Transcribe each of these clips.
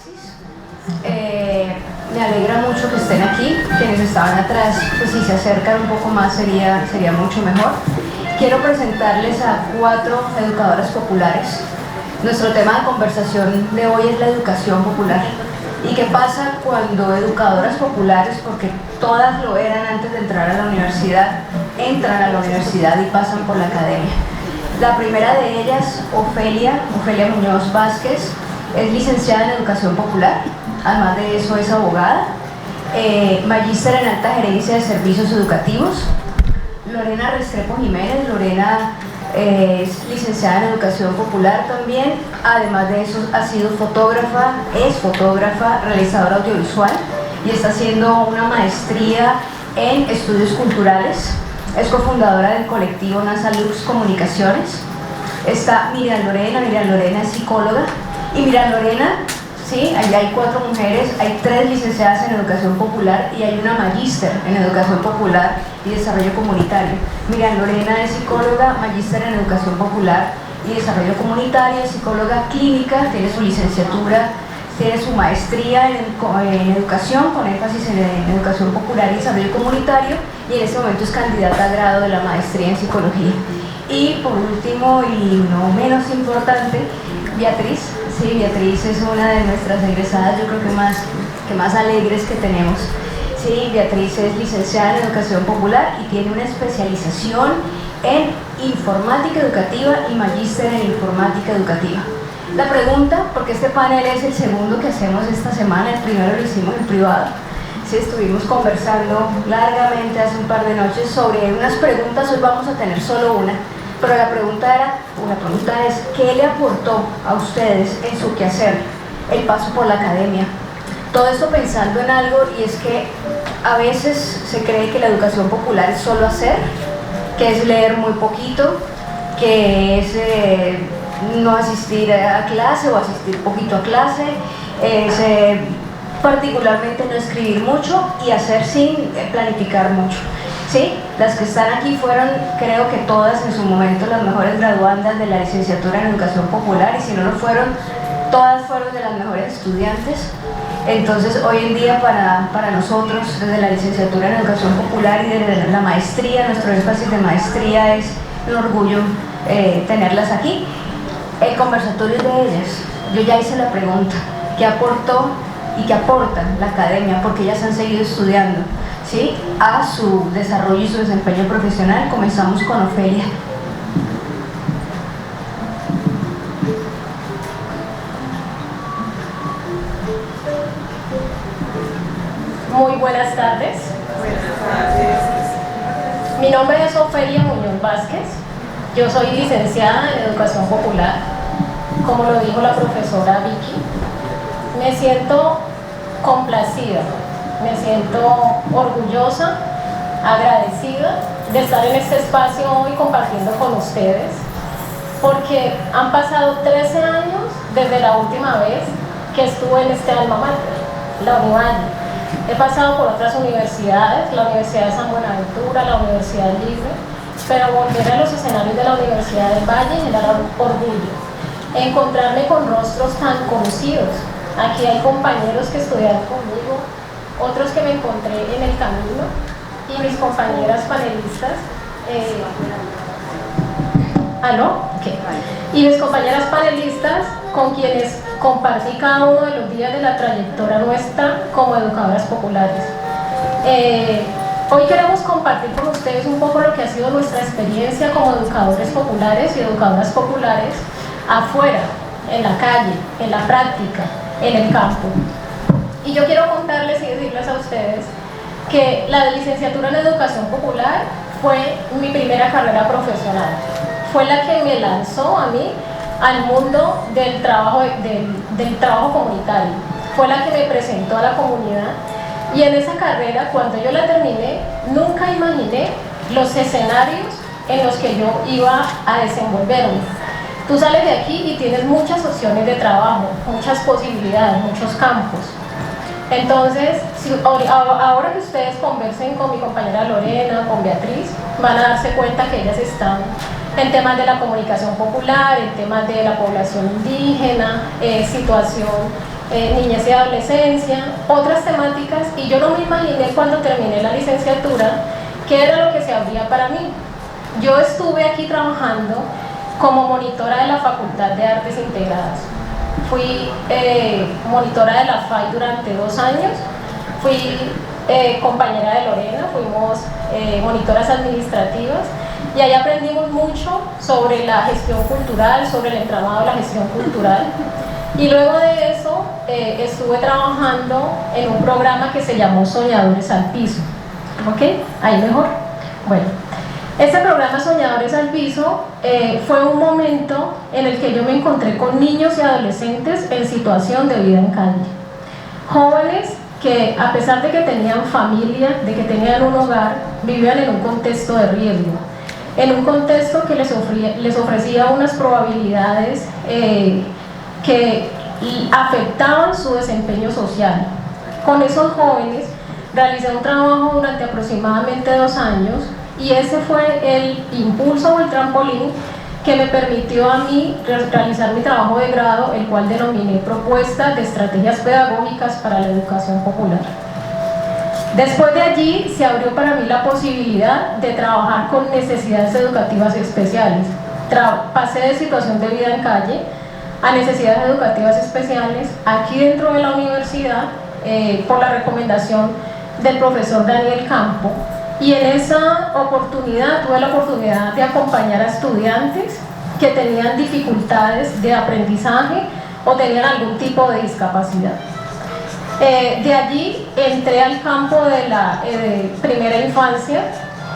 Praxis. Me alegra mucho que estén aquí. Quienes estaban atrás, pues si se acercan un poco más sería mucho mejor. Quiero presentarles a 4 educadoras populares. Nuestro tema de conversación de hoy es la educación popular. ¿Y qué pasa cuando educadoras populares, porque todas lo eran antes de entrar a la universidad, entran a la universidad y pasan por la academia? La primera de ellas, Ofelia Muñoz Vázquez, es licenciada en Educación Popular, además de eso es abogada, magíster en Alta Gerencia de Servicios Educativos. Lorena Restrepo Jiménez, Lorena es licenciada en Educación Popular también, además de eso ha sido fotógrafa, es fotógrafa, realizadora audiovisual y está haciendo una maestría en Estudios Culturales. Es cofundadora del colectivo NASA Lux Comunicaciones. Está Miriam Lorena es psicóloga. Y Miriam Lorena, sí, allí hay 4 mujeres, hay 3 licenciadas en Educación Popular y hay una magíster en Educación Popular y Desarrollo Comunitario. Miriam Lorena es psicóloga, magíster en Educación Popular y Desarrollo Comunitario, psicóloga clínica, tiene su licenciatura, tiene su maestría en educación, con énfasis en educación popular y desarrollo comunitario, y en este momento es candidata a grado de la maestría en psicología. Y por último, y no menos importante, Beatriz. Sí, Beatriz es una de nuestras egresadas, yo creo que más alegres que tenemos. Sí, Beatriz es licenciada en Educación Popular y tiene una especialización en Informática Educativa y magíster en Informática Educativa. La pregunta, porque este panel es el segundo que hacemos esta semana, el primero lo hicimos en privado. Sí, estuvimos conversando largamente hace un par de noches sobre unas preguntas, hoy vamos a tener solo una, pero la pregunta es, ¿qué le aportó a ustedes en su quehacer el paso por la academia? Todo esto pensando en algo, y es que a veces se cree que la educación popular es solo hacer, que es leer muy poquito, que es no asistir a clase o asistir poquito a clase, particularmente no escribir mucho y hacer sin planificar mucho. ¿Sí? Las que están aquí fueron, creo que todas en su momento, las mejores graduandas de la licenciatura en Educación Popular, y si no lo fueron, todas fueron de las mejores estudiantes. Entonces hoy en día para nosotros, desde la licenciatura en Educación Popular y desde la maestría, nuestro énfasis de maestría es un orgullo tenerlas aquí. El conversatorio de ellas, yo ya hice la pregunta, ¿qué aportó y qué aporta la academia? Porque ellas han seguido estudiando, ¿sí?, a su desarrollo y su desempeño profesional. Comenzamos con Ofelia. Muy buenas tardes. Mi nombre es Ofelia Muñoz Vázquez. Yo soy licenciada en Educación Popular, como lo dijo la profesora Vicky. Me siento complacida, me siento orgullosa, agradecida de estar en este espacio hoy compartiendo con ustedes, porque han pasado 13 años desde la última vez que estuve en este alma mater, la Univalle. He pasado por otras universidades, la Universidad de San Buenaventura, la Universidad Libre, pero volver a los escenarios de la Universidad del Valle genera orgullo. Encontrarme con rostros tan conocidos. Aquí hay compañeros que estudiaron conmigo, otros que me encontré en el camino, y mis compañeras panelistas. Okay. Y mis compañeras panelistas con quienes compartí cada uno de los días de la trayectoria nuestra como educadoras populares. Hoy queremos compartir con ustedes un poco lo que ha sido nuestra experiencia como educadores populares y educadoras populares afuera, en la calle, en la práctica, en el campo. Y yo quiero contarles y decirles a ustedes que la licenciatura en Educación Popular fue mi primera carrera profesional. Fue la que me lanzó a mí al mundo del trabajo comunitario. Fue la que me presentó a la comunidad. Y en esa carrera, cuando yo la terminé, nunca imaginé los escenarios en los que yo iba a desenvolverme. Tú sales de aquí y tienes muchas opciones de trabajo, muchas posibilidades, muchos campos. Entonces, ahora que ustedes conversen con mi compañera Lorena, con Beatriz, van a darse cuenta que ellas están en temas de la comunicación popular, en temas de la población indígena, situación niñez y adolescencia, otras temáticas, y yo no me imaginé cuando terminé la licenciatura qué era lo que se abría para mí. Yo estuve aquí trabajando como monitora de la Facultad de Artes Integradas. Fui monitora de la FAI durante 2 años, fui compañera de Lorena, fuimos monitoras administrativas, y ahí aprendimos mucho sobre la gestión cultural, sobre el entramado de la gestión cultural. Y luego de eso estuve trabajando en un programa que se llamó Soñadores al Piso. ¿Ok? Ahí mejor. Bueno, este programa Soñadores al Piso fue un momento en el que yo me encontré con niños y adolescentes en situación de vida en calle. Jóvenes que, a pesar de que tenían familia, de que tenían un hogar, vivían en un contexto de riesgo, en un contexto que les ofrecía unas probabilidades que afectaban su desempeño social. Con esos jóvenes realicé un trabajo durante aproximadamente 2 años, y ese fue el impulso o el trampolín que me permitió a mí realizar mi trabajo de grado, el cual denominé Propuestas de Estrategias Pedagógicas para la Educación Popular. Después de allí se abrió para mí la posibilidad de trabajar con necesidades educativas especiales. Pasé de situación de vida en calle a necesidades educativas especiales aquí dentro de la universidad, por la recomendación del profesor Daniel Campo, y en esa oportunidad tuve la oportunidad de acompañar a estudiantes que tenían dificultades de aprendizaje o tenían algún tipo de discapacidad. De allí entré al campo de la primera infancia,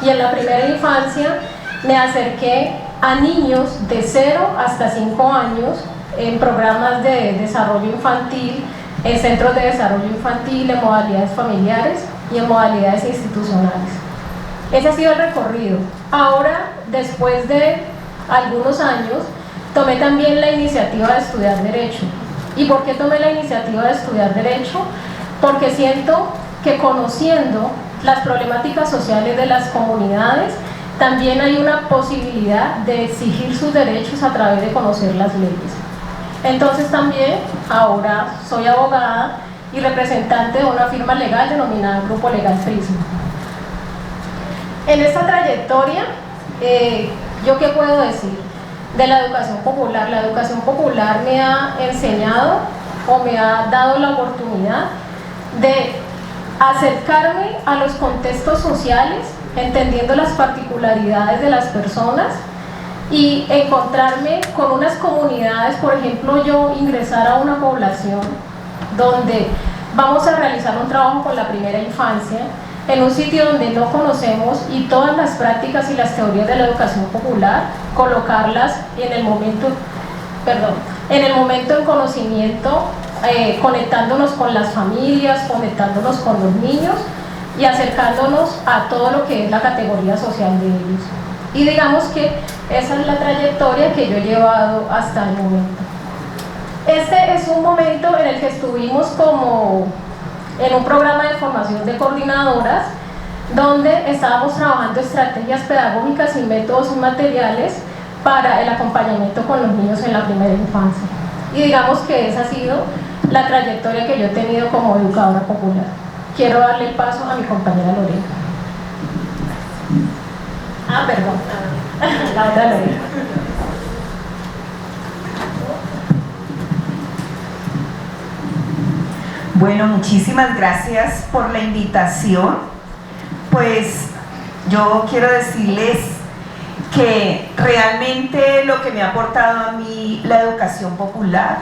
y en la primera infancia me acerqué a niños de 0 hasta 5 años en programas de desarrollo infantil, en centros de desarrollo infantil, en modalidades familiares y en modalidades institucionales. Ese ha sido el recorrido. Ahora, después de algunos años, tomé también la iniciativa de estudiar Derecho. ¿Y por qué tomé la iniciativa de estudiar Derecho? Porque siento que, conociendo las problemáticas sociales de las comunidades, también hay una posibilidad de exigir sus derechos a través de conocer las leyes. Entonces también ahora soy abogada y representante de una firma legal denominada Grupo Legal Prisma. En esta trayectoria, ¿yo qué puedo decir de la educación popular? La educación popular me ha enseñado o me ha dado la oportunidad de acercarme a los contextos sociales, entendiendo las particularidades de las personas, y encontrarme con unas comunidades. Por ejemplo, yo ingresar a una población donde vamos a realizar un trabajo con la primera infancia, en un sitio donde no conocemos, y todas las prácticas y las teorías de la educación popular, colocarlas en el momento en conocimiento, conectándonos con las familias, conectándonos con los niños y acercándonos a todo lo que es la categoría social de ellos. Y digamos que esa es la trayectoria que yo he llevado hasta el momento. Este es un momento en el que estuvimos como en un programa de formación de coordinadoras, donde estábamos trabajando estrategias pedagógicas y métodos y materiales para el acompañamiento con los niños en la primera infancia. Y digamos que esa ha sido la trayectoria que yo he tenido como educadora popular. Quiero darle el paso a mi compañera Lorena. Perdón, la otra Lorena. Bueno, muchísimas gracias por la invitación. Pues yo quiero decirles que realmente lo que me ha aportado a mí la educación popular,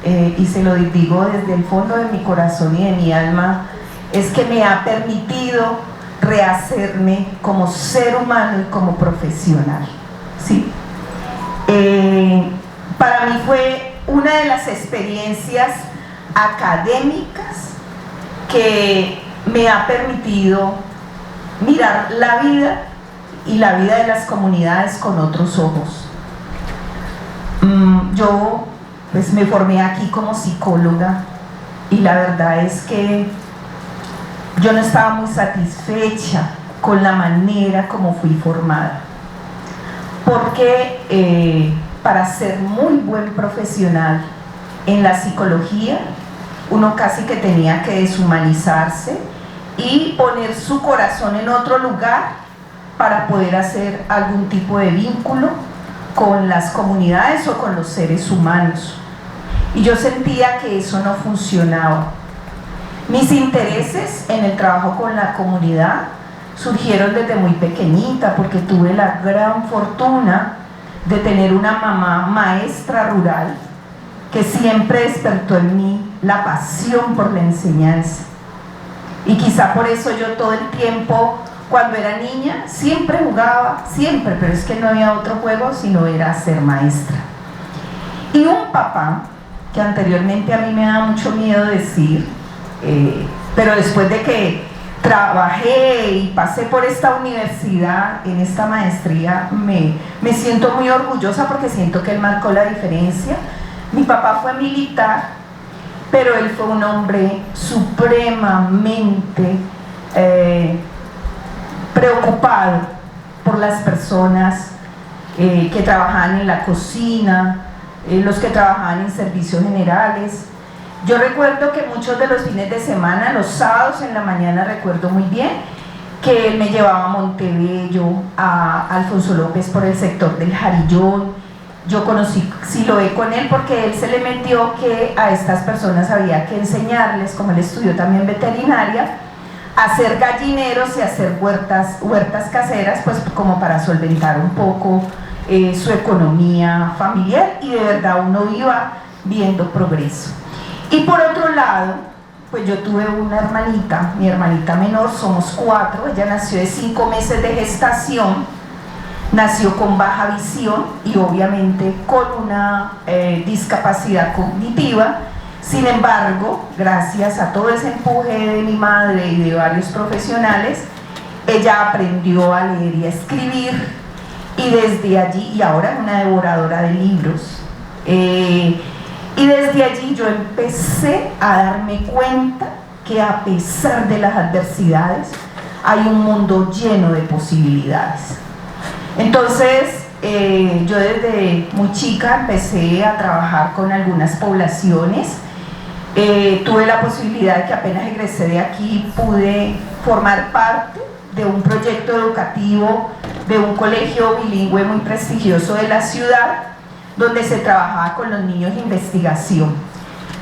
y se lo digo desde el fondo de mi corazón y de mi alma, es que me ha permitido rehacerme como ser humano y como profesional, ¿sí? Para mí fue una de las experiencias académicas que me ha permitido mirar la vida y la vida de las comunidades con otros ojos. Yo pues me formé aquí como psicóloga, y la verdad es que yo no estaba muy satisfecha con la manera como fui formada, porque para ser muy buen profesional en la psicología uno casi que tenía que deshumanizarse y poner su corazón en otro lugar para poder hacer algún tipo de vínculo con las comunidades o con los seres humanos. Y yo sentía que eso no funcionaba. Mis intereses en el trabajo con la comunidad surgieron desde muy pequeñita, porque tuve la gran fortuna de tener una mamá maestra rural que siempre despertó en mí la pasión por la enseñanza. Y quizá por eso yo todo el tiempo, cuando era niña, siempre jugaba, siempre, pero es que no había otro juego sino era ser maestra. Y un papá, que anteriormente a mí me daba mucho miedo decir, pero después de que trabajé y pasé por esta universidad, en esta maestría, me siento muy orgullosa porque siento que él marcó la diferencia. Mi papá fue militar, pero él fue un hombre supremamente preocupado por las personas que trabajaban en la cocina, los que trabajaban en servicios generales. Yo recuerdo que muchos de los fines de semana, los sábados en la mañana, recuerdo muy bien que él me llevaba a Montebello, a Alfonso López por el sector del Jarillón. Yo conocí Siloé con él porque él se le metió que a estas personas había que enseñarles, como él estudió también veterinaria, a hacer gallineros y a hacer huertas caseras, pues como para solventar un poco su economía familiar, y de verdad uno iba viendo progreso. Y por otro lado, pues yo tuve una hermanita, mi hermanita menor, somos 4, ella nació de 5 meses de gestación, nació con baja visión y obviamente con una discapacidad cognitiva. Sin embargo, gracias a todo ese empuje de mi madre y de varios profesionales, ella aprendió a leer y a escribir, y desde allí, y ahora es una devoradora de libros, y desde allí yo empecé a darme cuenta que a pesar de las adversidades hay un mundo lleno de posibilidades. Entonces yo desde muy chica empecé a trabajar con algunas poblaciones. Tuve la posibilidad de que apenas egresé de aquí pude formar parte de un proyecto educativo de un colegio bilingüe muy prestigioso de la ciudad, donde se trabajaba con los niños de investigación.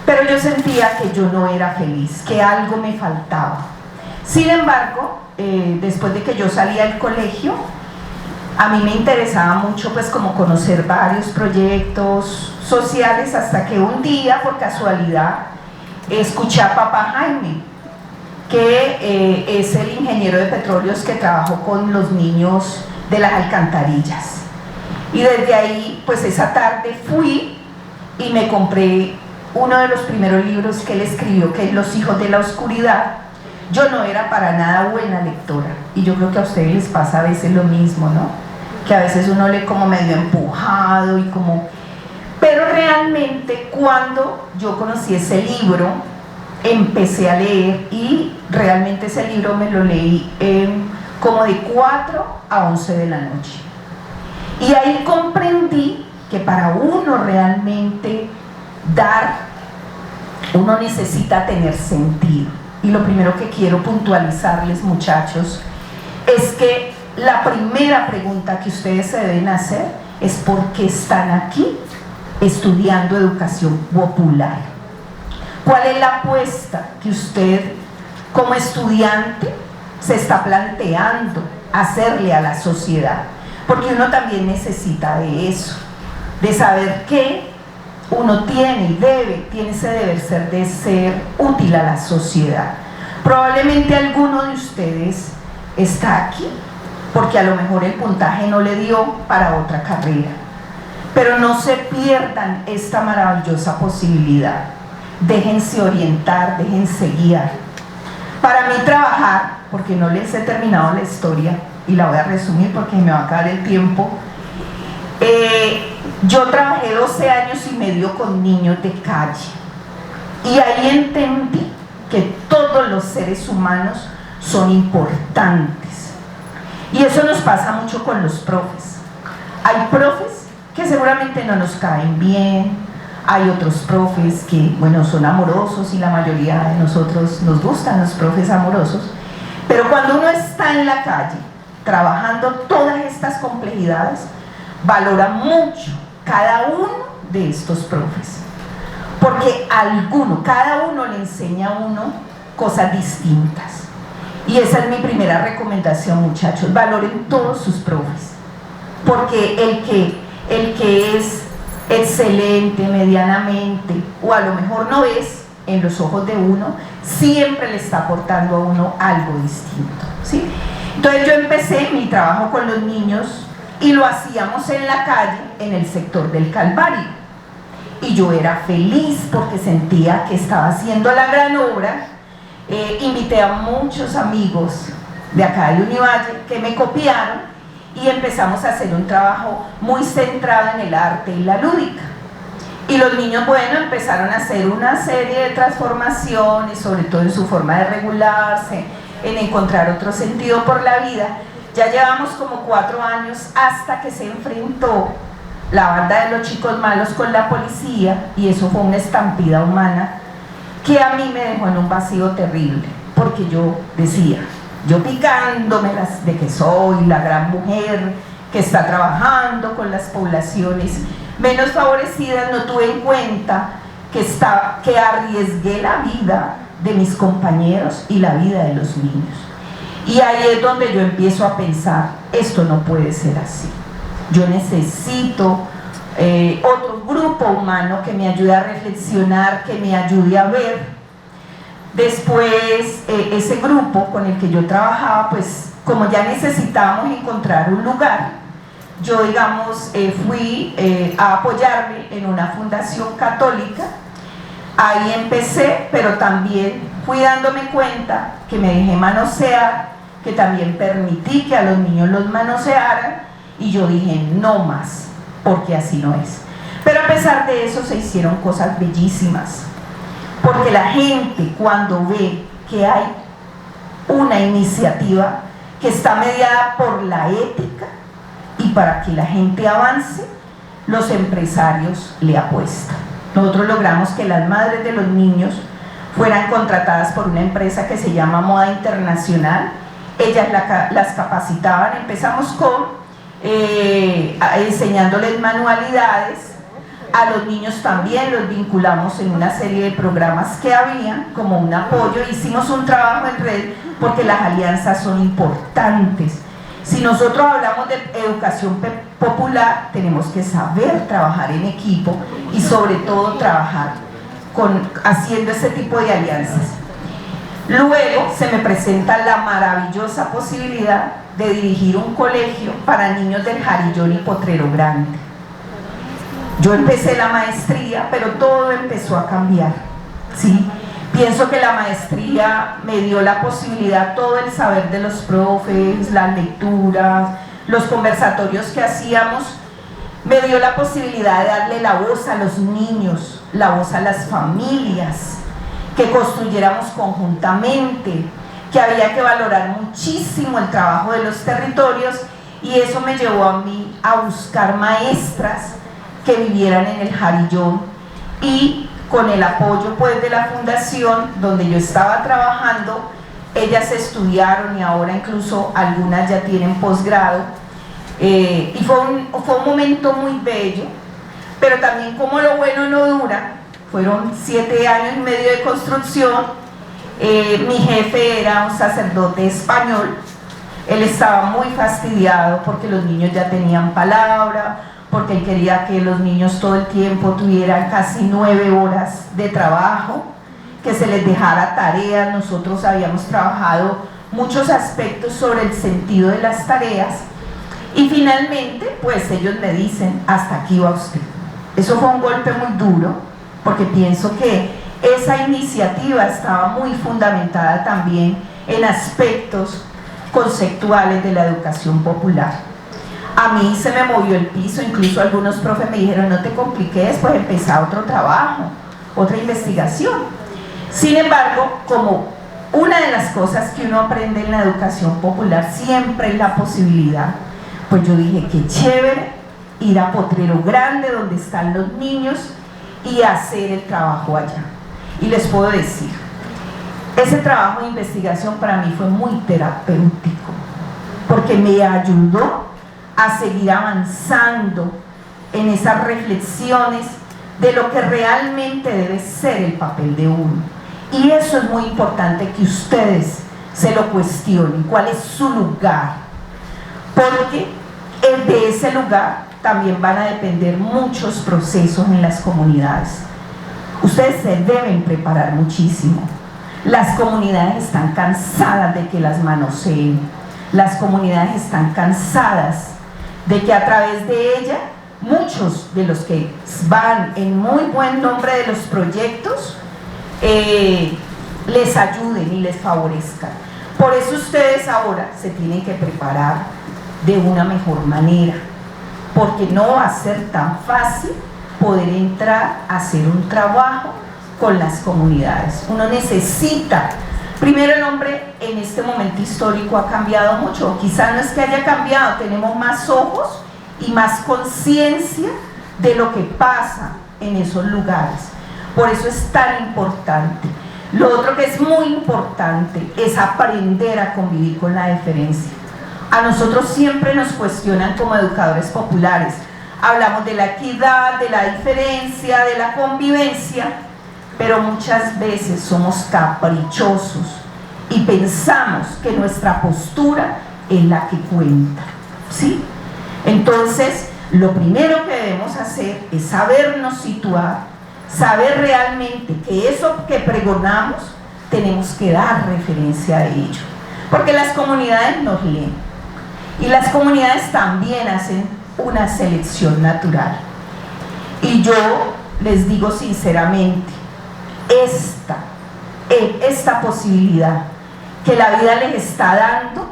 Pero yo sentía que yo no era feliz, que algo me faltaba. Sin embargo, después de que yo salía del colegio, a mí me interesaba mucho pues como conocer varios proyectos sociales, hasta que un día, por casualidad, escuché a papá Jaime, que es el ingeniero de petróleos que trabajó con los niños de las alcantarillas. Y desde ahí, pues esa tarde fui y me compré uno de los primeros libros que él escribió, que es Los hijos de la oscuridad. Yo no era para nada buena lectora, y yo creo que a ustedes les pasa a veces lo mismo, ¿no? Que a veces uno lee como medio empujado y como... Pero realmente cuando yo conocí ese libro, empecé a leer, y realmente ese libro me lo leí como de 4 a 11 de la noche. Y ahí comprendí que para uno realmente dar, uno necesita tener sentido. Y lo primero que quiero puntualizarles, muchachos, es que la primera pregunta que ustedes se deben hacer es ¿por qué están aquí estudiando educación popular? ¿Cuál es la apuesta que usted como estudiante se está planteando hacerle a la sociedad? Porque uno también necesita de eso, de saber que uno tiene ese deber ser de ser útil a la sociedad. Probablemente alguno de ustedes está aquí porque a lo mejor el puntaje no le dio para otra carrera, pero no se pierdan esta maravillosa posibilidad. Déjense orientar, déjense guiar. Para mí trabajar, porque no les he terminado la historia y la voy a resumir porque me va a acabar el tiempo, yo trabajé 12 años y medio con niños de calle, y ahí entendí que todos los seres humanos son importantes, y eso nos pasa mucho con los profes. Hay profes que seguramente no nos caen bien, hay otros profes que, bueno, son amorosos y la mayoría de nosotros nos gustan los profes amorosos, pero cuando uno está en la calle trabajando todas estas complejidades, valora mucho cada uno de estos profes, porque cada uno le enseña a uno cosas distintas. Y esa es mi primera recomendación, muchachos: valoren todos sus profes, porque el que es excelente, medianamente, o a lo mejor no es, en los ojos de uno, siempre le está aportando a uno algo distinto, ¿sí? Entonces yo empecé mi trabajo con los niños y lo hacíamos en la calle, en el sector del Calvario, y yo era feliz porque sentía que estaba haciendo la gran obra. Invité a muchos amigos de acá de Univalle que me copiaron y empezamos a hacer un trabajo muy centrado en el arte y la lúdica. Y los niños, bueno, empezaron a hacer una serie de transformaciones, sobre todo en su forma de regularse, en encontrar otro sentido por la vida. Ya llevamos como 4 años hasta que se enfrentó la banda de los chicos malos con la policía, y eso fue una estampida humana que a mí me dejó en un vacío terrible, porque yo decía, yo picándomelas de que soy la gran mujer que está trabajando con las poblaciones menos favorecidas, no tuve en cuenta que arriesgué la vida de mis compañeros y la vida de los niños. Y ahí es donde yo empiezo a pensar, esto no puede ser así. Yo necesito otro grupo humano que me ayude a reflexionar, que me ayude a ver. Después, ese grupo con el que yo trabajaba, pues como ya necesitábamos encontrar un lugar, yo, digamos, fui a apoyarme en una fundación católica. Ahí empecé, pero también fui dándome cuenta que me dejé manosear, que también permití que a los niños los manosearan, y yo dije, no más, porque así no es. Pero a pesar de eso se hicieron cosas bellísimas, porque la gente, cuando ve que hay una iniciativa que está mediada por la ética y para que la gente avance, los empresarios le apuestan. Nosotros logramos que las madres de los niños fueran contratadas por una empresa que se llama Moda Internacional. Ellas las capacitaban. Empezamos con enseñándoles manualidades. A los niños también los vinculamos en una serie de programas que había como un apoyo. Hicimos un trabajo en red porque las alianzas son importantes. Si nosotros hablamos de educación popular, tenemos que saber trabajar en equipo y sobre todo trabajar haciendo ese tipo de alianzas. Luego se me presenta la maravillosa posibilidad de dirigir un colegio para niños del Jarillón y Potrero Grande. Yo empecé la maestría, pero todo empezó a cambiar, ¿sí? Pienso que la maestría me dio la posibilidad, todo el saber de los profes, las lecturas, los conversatorios que hacíamos, me dio la posibilidad de darle la voz a los niños, la voz a las familias, que construyéramos conjuntamente, que había que valorar muchísimo el trabajo de los territorios, y eso me llevó a mí a buscar maestras que vivieran en el Jarillón, y con el apoyo pues de la fundación donde yo estaba trabajando, ellas estudiaron y ahora incluso algunas ya tienen posgrado, y fue un momento muy bello, pero también como lo bueno no dura, fueron 7 años y medio de construcción. Mi jefe era un sacerdote español, él estaba muy fastidiado porque los niños ya tenían palabra, porque él quería que los niños todo el tiempo tuvieran casi 9 horas de trabajo, que se les dejara tareas. Nosotros habíamos trabajado muchos aspectos sobre el sentido de las tareas, y finalmente pues ellos me dicen, hasta aquí va usted. Eso fue un golpe muy duro, porque pienso que esa iniciativa estaba muy fundamentada también en aspectos conceptuales de la educación popular. A mí se me movió el piso, incluso algunos profes me dijeron, no te compliques, pues empezá otro trabajo, otra investigación. Sin embargo, como una de las cosas que uno aprende en la educación popular siempre es la posibilidad, pues yo dije, qué chévere ir a Potrero Grande, donde están los niños, y hacer el trabajo allá. Y les puedo decir, ese trabajo de investigación para mí fue muy terapéutico, porque me ayudó a seguir avanzando en esas reflexiones de lo que realmente debe ser el papel de uno. Y eso es muy importante que ustedes se lo cuestionen, cuál es su lugar, porque de ese lugar también van a depender muchos procesos en las comunidades. Ustedes se deben preparar muchísimo. Las comunidades están cansadas de que las manoseen, las comunidades están cansadas de que a través de ella muchos de los que van en muy buen nombre de los proyectos les ayuden y les favorezcan. Por eso ustedes ahora se tienen que preparar de una mejor manera, porque no va a ser tan fácil poder entrar a hacer un trabajo con las comunidades. Uno necesita, primero el hombre en este momento histórico ha cambiado mucho, quizás no es que haya cambiado, tenemos más ojos y más conciencia de lo que pasa en esos lugares. Por eso es tan importante. Lo otro que es muy importante es aprender a convivir con la diferencia. A nosotros siempre nos cuestionan como educadores populares. Hablamos de la equidad, de la diferencia, de la convivencia, pero muchas veces somos caprichosos y pensamos que nuestra postura es la que cuenta, ¿sí? Entonces, lo primero que debemos hacer es sabernos situar, saber realmente que eso que pregonamos tenemos que dar referencia a ello, porque las comunidades nos leen y las comunidades también hacen una selección natural. Y yo les digo sinceramente, esta posibilidad que la vida les está dando,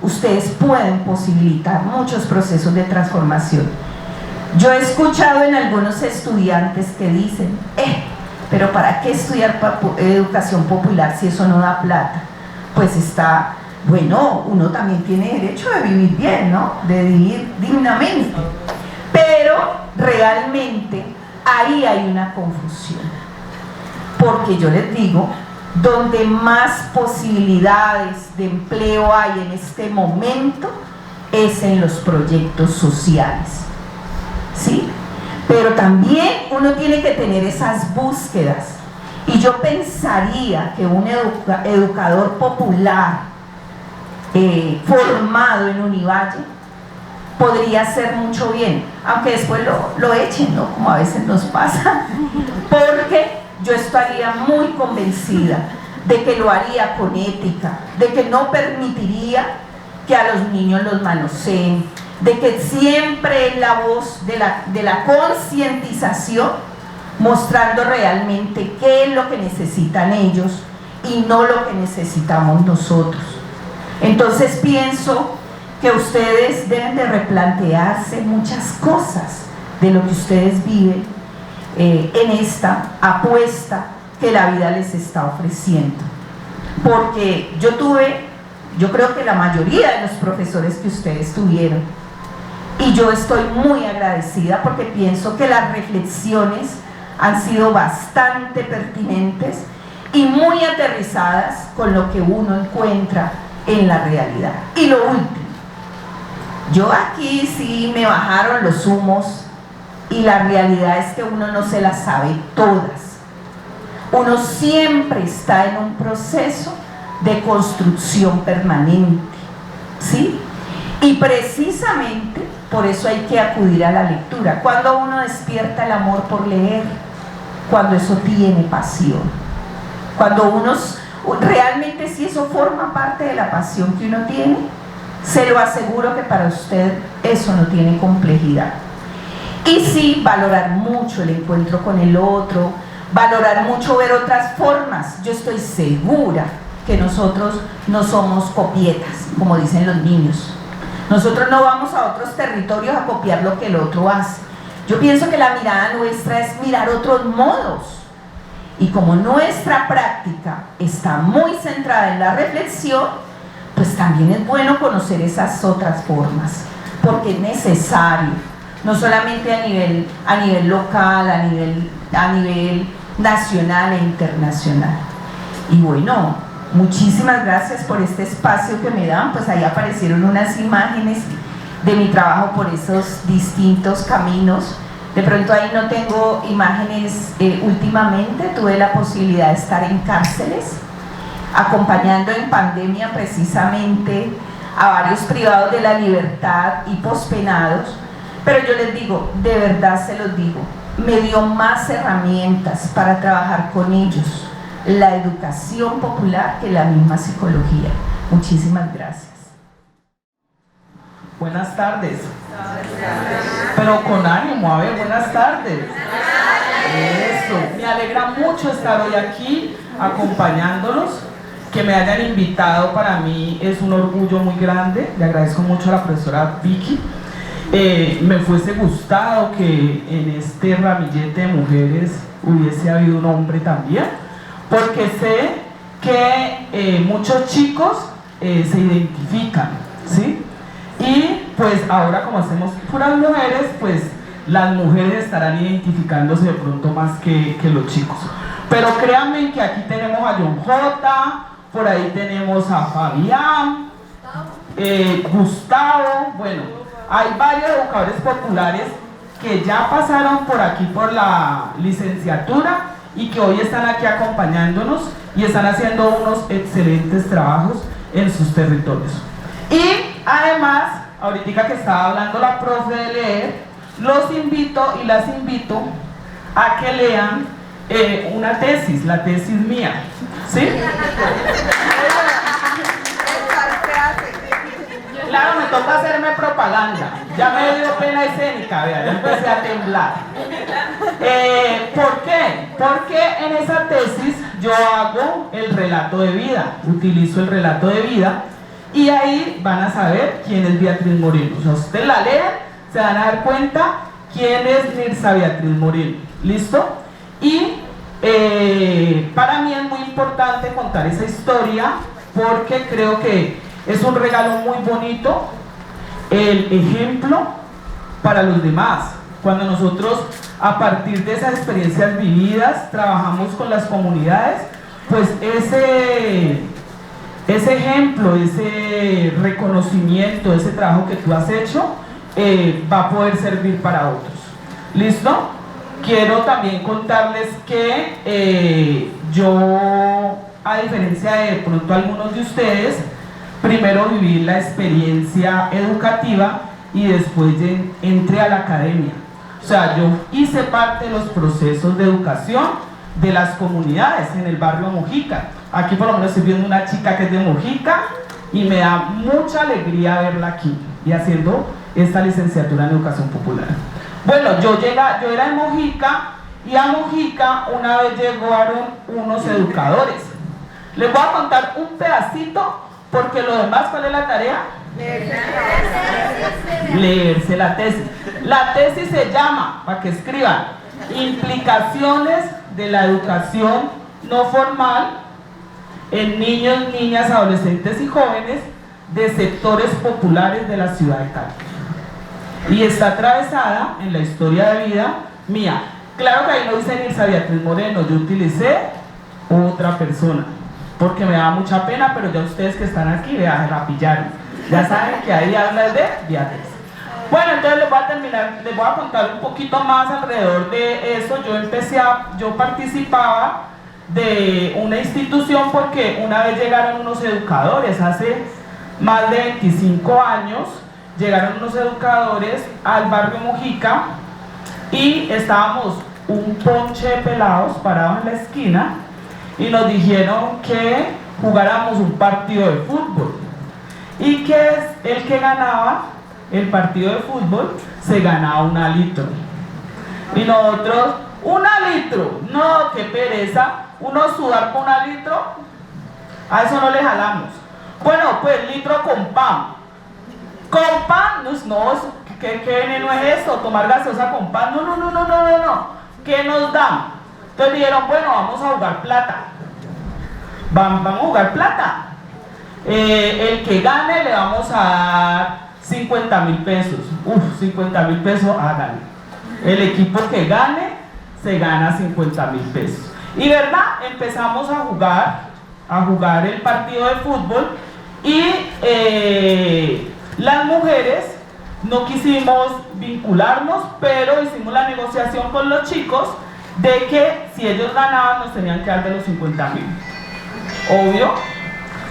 ustedes pueden posibilitar muchos procesos de transformación. Yo he escuchado en algunos estudiantes que dicen, pero ¿para qué estudiar educación popular si eso no da plata? Pues está, bueno, uno también tiene derecho de vivir bien, ¿no? De vivir dignamente. Pero realmente ahí hay una confusión. Porque yo les digo, donde más posibilidades de empleo hay en este momento es en los proyectos sociales, ¿sí? Pero también uno tiene que tener esas búsquedas, y yo pensaría que un educador popular formado en Univalle podría hacer mucho bien, aunque después lo echen, ¿no? Como a veces nos pasa, porque yo estaría muy convencida de que lo haría con ética, de que no permitiría que a los niños los manoseen, de que siempre es la voz de la concientización, mostrando realmente qué es lo que necesitan ellos y no lo que necesitamos nosotros. Entonces pienso que ustedes deben de replantearse muchas cosas de lo que ustedes viven en esta apuesta que la vida les está ofreciendo, porque yo creo que la mayoría de los profesores que ustedes tuvieron, y yo estoy muy agradecida porque pienso que las reflexiones han sido bastante pertinentes y muy aterrizadas con lo que uno encuentra en la realidad. Y lo último, yo aquí sí me bajaron los humos, y la realidad es que uno no se las sabe todas. Uno siempre está en un proceso de construcción permanente, ¿sí? Y precisamente por eso hay que acudir a la lectura. Cuando uno despierta el amor por leer, cuando eso tiene pasión, cuando uno realmente, si eso forma parte de la pasión que uno tiene, se lo aseguro que para usted eso no tiene complejidad. Y sí, valorar mucho el encuentro con el otro, valorar mucho ver otras formas. Yo estoy segura que nosotros no somos copietas, como dicen los niños. Nosotros no vamos a otros territorios a copiar lo que el otro hace. Yo pienso que la mirada nuestra es mirar otros modos. Y como nuestra práctica está muy centrada en la reflexión, pues también es bueno conocer esas otras formas, porque es necesario. no solamente a nivel local, a nivel nacional e internacional. Y bueno, muchísimas gracias por este espacio que me dan. Pues ahí aparecieron unas imágenes de mi trabajo por esos distintos caminos. De pronto ahí no tengo imágenes. Últimamente tuve la posibilidad de estar en cárceles, acompañando en pandemia precisamente a varios privados de la libertad y pospenados. Pero yo les digo, de verdad se los digo, me dio más herramientas para trabajar con ellos la educación popular que la misma psicología. Muchísimas gracias. Buenas tardes. Pero con ánimo, a ver, buenas tardes. Eso, me alegra mucho estar hoy aquí acompañándolos, que me hayan invitado, para mí es un orgullo muy grande. Le agradezco mucho a la profesora Vicky. Me fuese gustado que en este ramillete de mujeres hubiese habido un hombre también, porque sé que muchos chicos se identifican, ¿sí? Y pues ahora, como hacemos puras mujeres, pues las mujeres estarán identificándose de pronto más que los chicos. Pero créanme que aquí tenemos a John J, por ahí tenemos a Fabián, Gustavo, bueno, hay varios educadores populares que ya pasaron por aquí por la licenciatura y que hoy están aquí acompañándonos y están haciendo unos excelentes trabajos en sus territorios. Y además, ahorita que estaba hablando la profe de leer, los invito y las invito a que lean una tesis, la tesis mía, ¿sí? Claro, me toca hacerme propaganda, ya me dio pena escénica, vea, ya empecé a temblar. ¿Por qué? Porque en esa tesis yo hago el relato de vida, utilizo el relato de vida, y ahí van a saber quién es Beatriz Moreno. O sea, ustedes la leen, se van a dar cuenta quién es Mirza Beatriz Moreno. ¿Listo? Y para mí es muy importante contar esa historia porque creo que es un regalo muy bonito, el ejemplo para los demás. Cuando nosotros, a partir de esas experiencias vividas, trabajamos con las comunidades, pues ese ejemplo, ese reconocimiento, ese trabajo que tú has hecho, va a poder servir para otros. ¿Listo? Quiero también contarles que yo, a diferencia de pronto algunos de ustedes, primero viví la experiencia educativa y después entré a la academia. O sea, yo hice parte de los procesos de educación de las comunidades en el barrio Mojica. Aquí por lo menos estoy viendo una chica que es de Mojica y me da mucha alegría verla aquí y haciendo esta licenciatura en educación popular. Bueno, yo era de Mojica y a Mojica una vez llegaron unos educadores. Les voy a contar un pedacito porque lo demás, ¿cuál es la tarea? Leerse la tesis. La tesis se llama, para que escriban, Implicaciones de la educación no formal en niños, niñas, adolescentes y jóvenes de sectores populares de la ciudad de Cali. Y está atravesada en la historia de vida mía. Claro que ahí no dice Mirza Beatriz Moreno, yo utilicé otra persona, porque me da mucha pena, pero ya ustedes que están aquí, vean, la pillaron. Ya saben que ahí habla de Beatriz. Bueno, entonces les voy a contar un poquito más alrededor de eso. Yo participaba de una institución porque una vez llegaron unos educadores, hace más de 25 años, llegaron unos educadores al barrio Mojica y estábamos un ponche de pelados parados en la esquina y nos dijeron que jugáramos un partido de fútbol y que el que ganaba el partido de fútbol se ganaba un litro. Y nosotros, ¿un litro? No, qué pereza, uno sudar con un litro, a eso no le jalamos. Bueno, pues litro con pan. Con pan, no, ¿qué veneno es eso? Tomar gaseosa con pan, no. ¿Qué nos dan? Entonces dijeron, bueno, vamos a jugar plata. Vamos a jugar plata. El que gane le vamos a dar 50.000 pesos. 50.000 pesos, háganlo. El equipo que gane, se gana 50.000 pesos. Y verdad, empezamos a jugar el partido de fútbol y las mujeres no quisimos vincularnos, pero hicimos la negociación con los chicos de que si ellos ganaban nos tenían que dar de los 50.000. Obvio.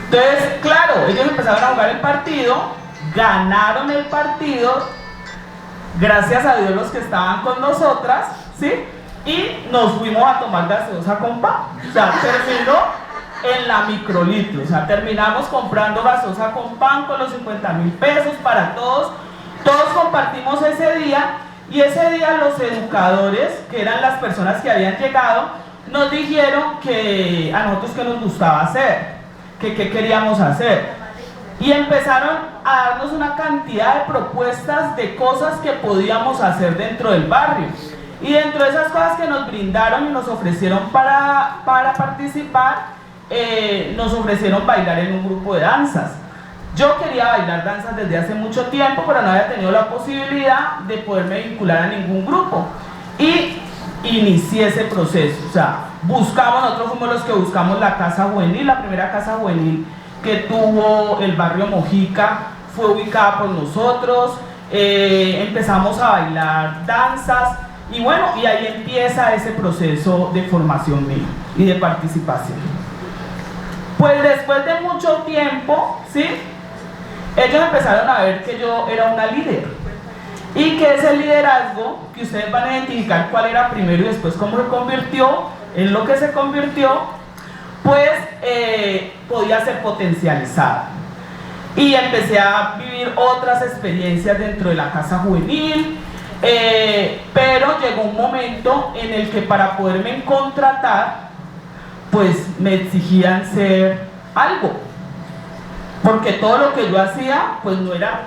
Entonces, claro, ellos empezaron a jugar el partido, ganaron el partido, gracias a Dios los que estaban con nosotras, ¿sí? Y nos fuimos a tomar gaseosa con pan. O sea, terminó en la microlitro. O sea, terminamos comprando gaseosa con pan con los 50.000 pesos para todos. Todos compartimos ese día y ese día los educadores, que eran las personas que habían llegado, nos dijeron que a nosotros qué nos gustaba hacer, que qué queríamos hacer. Y empezaron a darnos una cantidad de propuestas de cosas que podíamos hacer dentro del barrio. Y dentro de esas cosas que nos brindaron y nos ofrecieron para participar, nos ofrecieron bailar en un grupo de danzas. Yo quería bailar danzas desde hace mucho tiempo, pero no había tenido la posibilidad de poderme vincular a ningún grupo. Y inicié ese proceso. O sea, nosotros fuimos los que buscamos la casa juvenil, la primera casa juvenil que tuvo el barrio Mojica fue ubicada por nosotros. Empezamos a bailar danzas y bueno, y ahí empieza ese proceso de formación mío y de participación. Pues después de mucho tiempo, ¿sí?, ellos empezaron a ver que yo era una líder y que ese liderazgo, que ustedes van a identificar cuál era primero y después cómo se convirtió en lo que se convirtió, pues podía ser potencializada. Y empecé a vivir otras experiencias dentro de la casa juvenil, pero llegó un momento en el que para poderme contratar, pues me exigían ser algo, porque todo lo que yo hacía, pues no era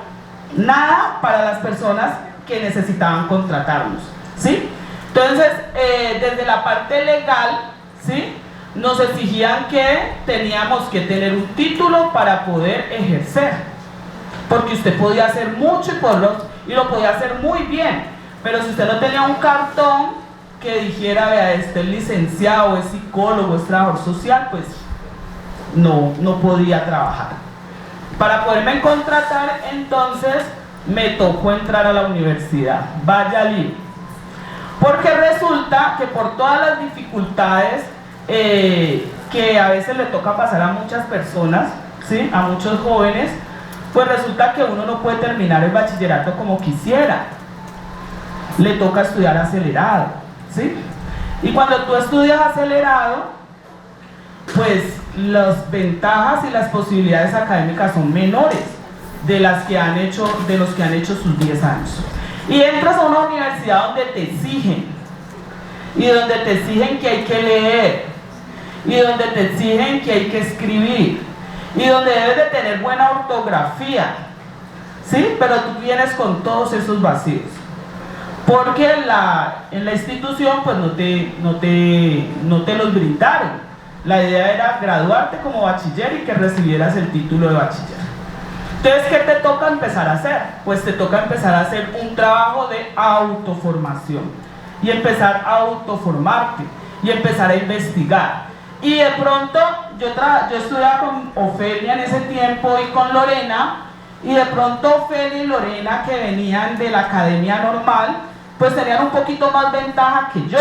nada para las personas que necesitaban contratarnos, ¿sí? Entonces, desde la parte legal, ¿sí?, nos exigían que teníamos que tener un título para poder ejercer, porque usted podía hacer mucho y lo podía hacer muy bien, pero si usted no tenía un cartón que dijera, vea, este es licenciado, es psicólogo, es trabajador social, pues no podía trabajar. Para poderme contratar, entonces me tocó entrar a la universidad, Valladolid, porque resulta que por todas las dificultades que a veces le toca pasar a muchas personas, ¿sí?, a muchos jóvenes, pues resulta que uno no puede terminar el bachillerato como quisiera, le toca estudiar acelerado, ¿sí? Y cuando tú estudias acelerado, pues las ventajas y las posibilidades académicas son menores de los que han hecho sus 10 años. Y entras a una universidad donde te exigen, y donde te exigen que hay que leer, y donde te exigen que hay que escribir, y donde debes de tener buena ortografía, ¿sí? Pero tú vienes con todos esos vacíos, porque en la institución pues no te los brindaron. La idea era graduarte como bachiller y que recibieras el título de bachiller. Entonces, ¿qué te toca empezar a hacer? Pues te toca empezar a hacer un trabajo de autoformación y empezar a autoformarte y empezar a investigar. Y de pronto, yo estudiaba con Ofelia en ese tiempo y con Lorena, y de pronto Ofelia y Lorena, que venían de la academia normal, pues tenían un poquito más ventaja que yo.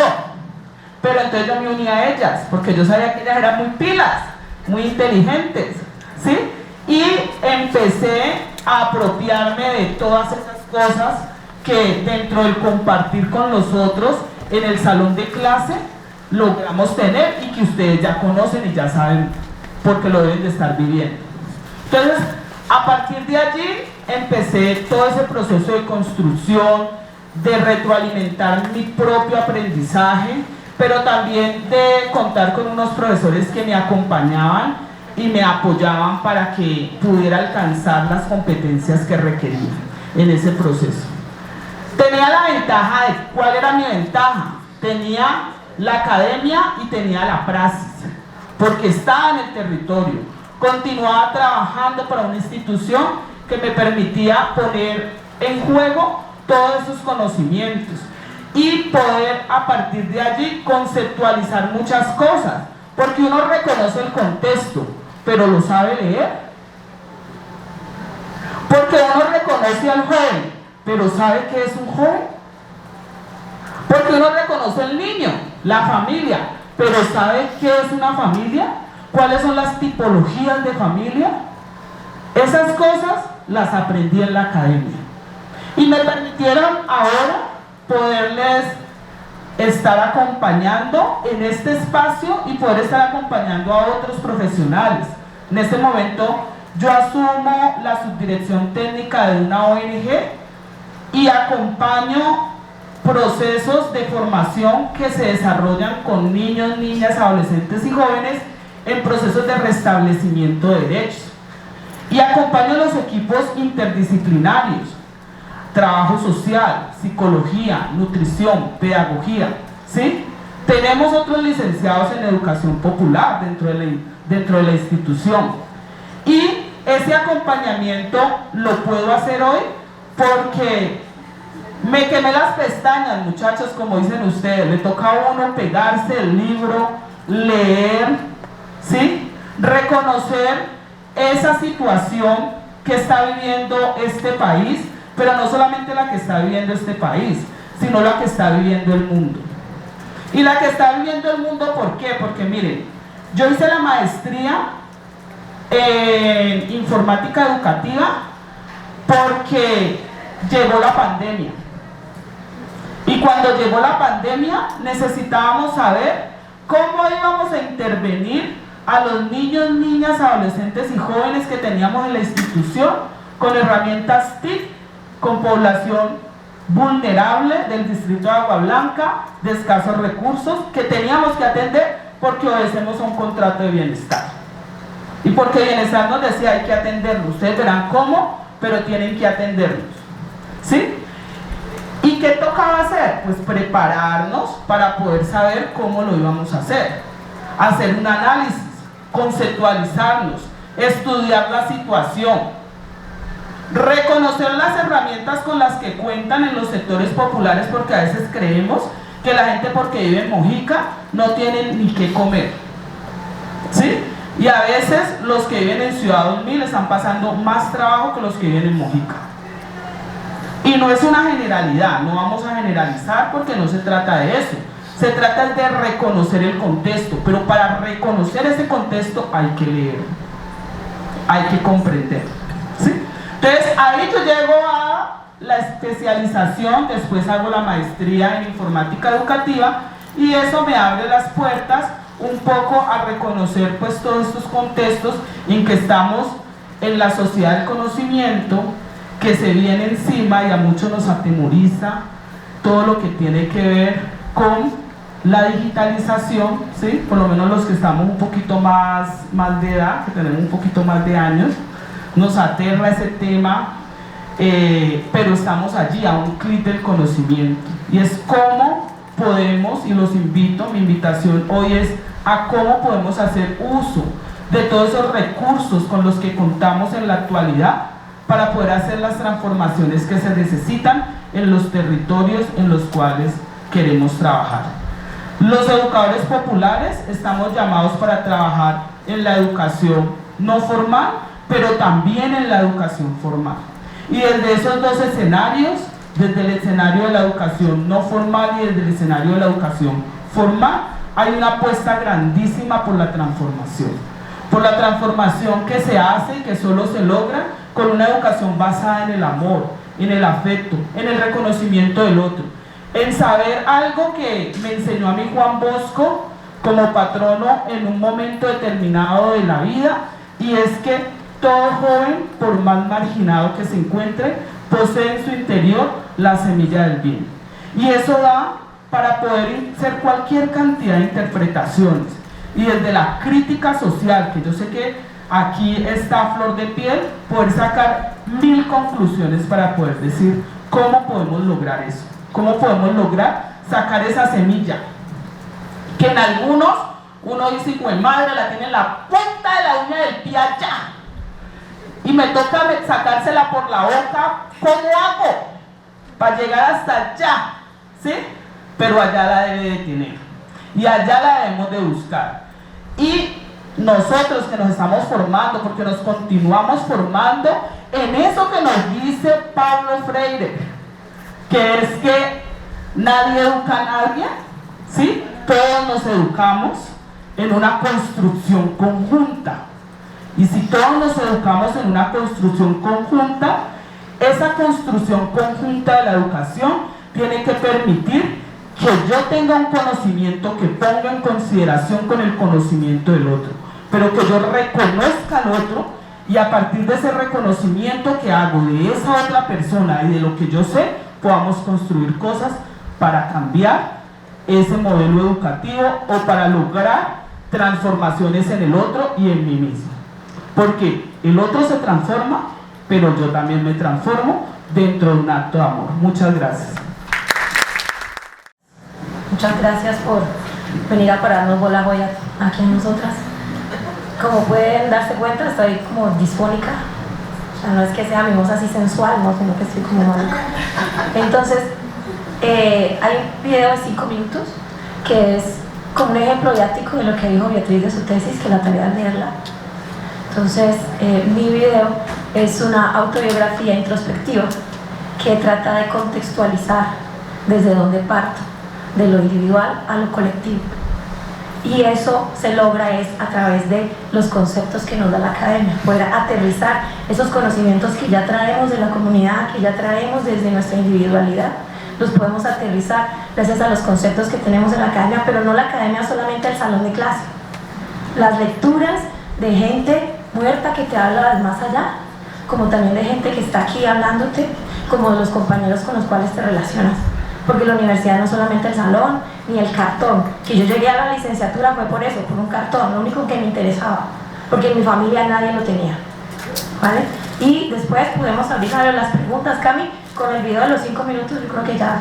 Pero entonces yo me uní a ellas, porque yo sabía que ellas eran muy pilas, muy inteligentes, ¿sí? Y empecé a apropiarme de todas esas cosas que dentro del compartir con los otros en el salón de clase logramos tener y que ustedes ya conocen y ya saben porque lo deben de estar viviendo. Entonces, a partir de allí empecé todo ese proceso de construcción, de retroalimentar mi propio aprendizaje, pero también de contar con unos profesores que me acompañaban y me apoyaban para que pudiera alcanzar las competencias que requería en ese proceso. Tenía la ventaja de, ¿cuál era mi ventaja? Tenía la academia y tenía la praxis, porque estaba en el territorio, continuaba trabajando para una institución que me permitía poner en juego todos esos conocimientos y poder a partir de allí conceptualizar muchas cosas, porque uno reconoce el contexto, pero lo sabe leer. Porque uno reconoce al joven, pero sabe qué es un joven. Porque uno reconoce al niño, la familia, pero sabe qué es una familia, cuáles son las tipologías de familia. Esas cosas las aprendí en la academia y me permitieron ahora poderles estar acompañando en este espacio y poder estar acompañando a otros profesionales. En este momento yo asumo la subdirección técnica de una ONG y acompaño procesos de formación que se desarrollan con niños, niñas, adolescentes y jóvenes en procesos de restablecimiento de derechos. Y acompaño los equipos interdisciplinarios, trabajo social, psicología, nutrición, pedagogía, ¿sí? Tenemos otros licenciados en educación popular dentro de la institución. Y ese acompañamiento lo puedo hacer hoy porque me quemé las pestañas, muchachos, como dicen ustedes. Le toca a uno pegarse el libro, leer, ¿sí? Reconocer esa situación que está viviendo este país, pero no solamente la que está viviendo este país, sino la que está viviendo el mundo. Y la que está viviendo el mundo, ¿por qué? Porque miren, yo hice la maestría en informática educativa porque llegó la pandemia. Y cuando llegó la pandemia necesitábamos saber cómo íbamos a intervenir a los niños, niñas, adolescentes y jóvenes que teníamos en la institución con herramientas TIC, con población vulnerable del distrito de Agua Blanca, de escasos recursos, que teníamos que atender porque obedecemos a un contrato de bienestar. Y porque bienestar nos decía hay que atenderlos, ustedes verán cómo, pero tienen que atenderlos, ¿sí? ¿Y qué tocaba hacer? Pues prepararnos para poder saber cómo lo íbamos a hacer un análisis, conceptualizarnos, estudiar la situación, reconocer las herramientas con las que cuentan en los sectores populares, porque a veces creemos que la gente porque vive en Mojica no tiene ni qué comer, ¿sí? Y a veces los que viven en Ciudad 2000 están pasando más trabajo que los que viven en Mojica. Y no es una generalidad, no vamos a generalizar porque no se trata de eso. Se trata de reconocer el contexto, pero para reconocer ese contexto hay que leer, hay que comprender, ¿sí? Entonces ahí yo llego a la especialización, después hago la maestría en informática educativa y eso me abre las puertas un poco a reconocer pues todos estos contextos en que estamos en la sociedad del conocimiento que se viene encima y a muchos nos atemoriza todo lo que tiene que ver con la digitalización, ¿sí? Por lo menos los que estamos un poquito más de edad, que tenemos un poquito más de años, nos aterra ese tema, pero estamos allí a un clic del conocimiento y es cómo podemos, y los invito, mi invitación hoy es a cómo podemos hacer uso de todos esos recursos con los que contamos en la actualidad para poder hacer las transformaciones que se necesitan en los territorios en los cuales queremos trabajar. Los educadores populares estamos llamados para trabajar en la educación no formal, pero también en la educación formal. Y desde esos dos escenarios, desde el escenario de la educación no formal y desde el escenario de la educación formal, hay una apuesta grandísima por la transformación que se hace y que solo se logra con una educación basada en el amor, en el afecto, en el reconocimiento del otro, en saber algo que me enseñó a mí Juan Bosco como patrono en un momento determinado de la vida, y es que todo joven, por más marginado que se encuentre, posee en su interior la semilla del bien. Y eso da para poder hacer cualquier cantidad de interpretaciones. Y desde la crítica social, que yo sé que aquí está a flor de piel, poder sacar 1000 conclusiones para poder decir cómo podemos lograr eso. Cómo podemos lograr sacar esa semilla. Que en algunos, uno dice, hijo de madre, la tiene en la punta de la uña del pie allá. y me toca sacársela por la boca, ¿cómo hago? Para llegar hasta allá, ¿sí? Pero allá la debe de tener y allá la debemos de buscar. Y nosotros que nos estamos formando, porque nos continuamos formando en eso que nos dice Paulo Freire, que es que nadie educa a nadie, ¿sí? Todos nos educamos en una construcción conjunta. Y si todos nos educamos en una construcción conjunta, esa construcción conjunta de la educación tiene que permitir que yo tenga un conocimiento que ponga en consideración con el conocimiento del otro, pero que yo reconozca al otro, y a partir de ese reconocimiento que hago de esa otra persona y de lo que yo sé, podamos construir cosas para cambiar ese modelo educativo o para lograr transformaciones en el otro y en mí mismo. Porque el otro se transforma, pero yo también me transformo dentro de un acto de amor. Muchas gracias. Muchas gracias por venir a pararnos bola hoy aquí a nosotras. Como pueden darse cuenta, estoy como disfónica. O sea, no es que sea mimosa así sensual, no, sino que estoy como maluca. Entonces, hay un video de 5 minutos que es como un ejemplo didáctico de lo que dijo Beatriz de su tesis, que la tarea es leerla. Entonces, mi video es una autobiografía introspectiva que trata de contextualizar desde dónde parto, de lo individual a lo colectivo. Y eso se logra es a través de los conceptos que nos da la academia, poder aterrizar esos conocimientos que ya traemos de la comunidad, que ya traemos desde nuestra individualidad, los podemos aterrizar gracias a los conceptos que tenemos en la academia, pero no la academia solamente el salón de clase, las lecturas de gente muerta que te habla del más allá, como también de gente que está aquí hablándote, como de los compañeros con los cuales te relacionas. Porque la universidad no es solamente el salón ni el cartón. Que yo llegué a la licenciatura fue por eso, por un cartón, lo único que me interesaba, porque en mi familia nadie lo tenía, ¿vale? Y después podemos abrir a las preguntas. Cami, con el video de los 5 minutos yo creo que ya...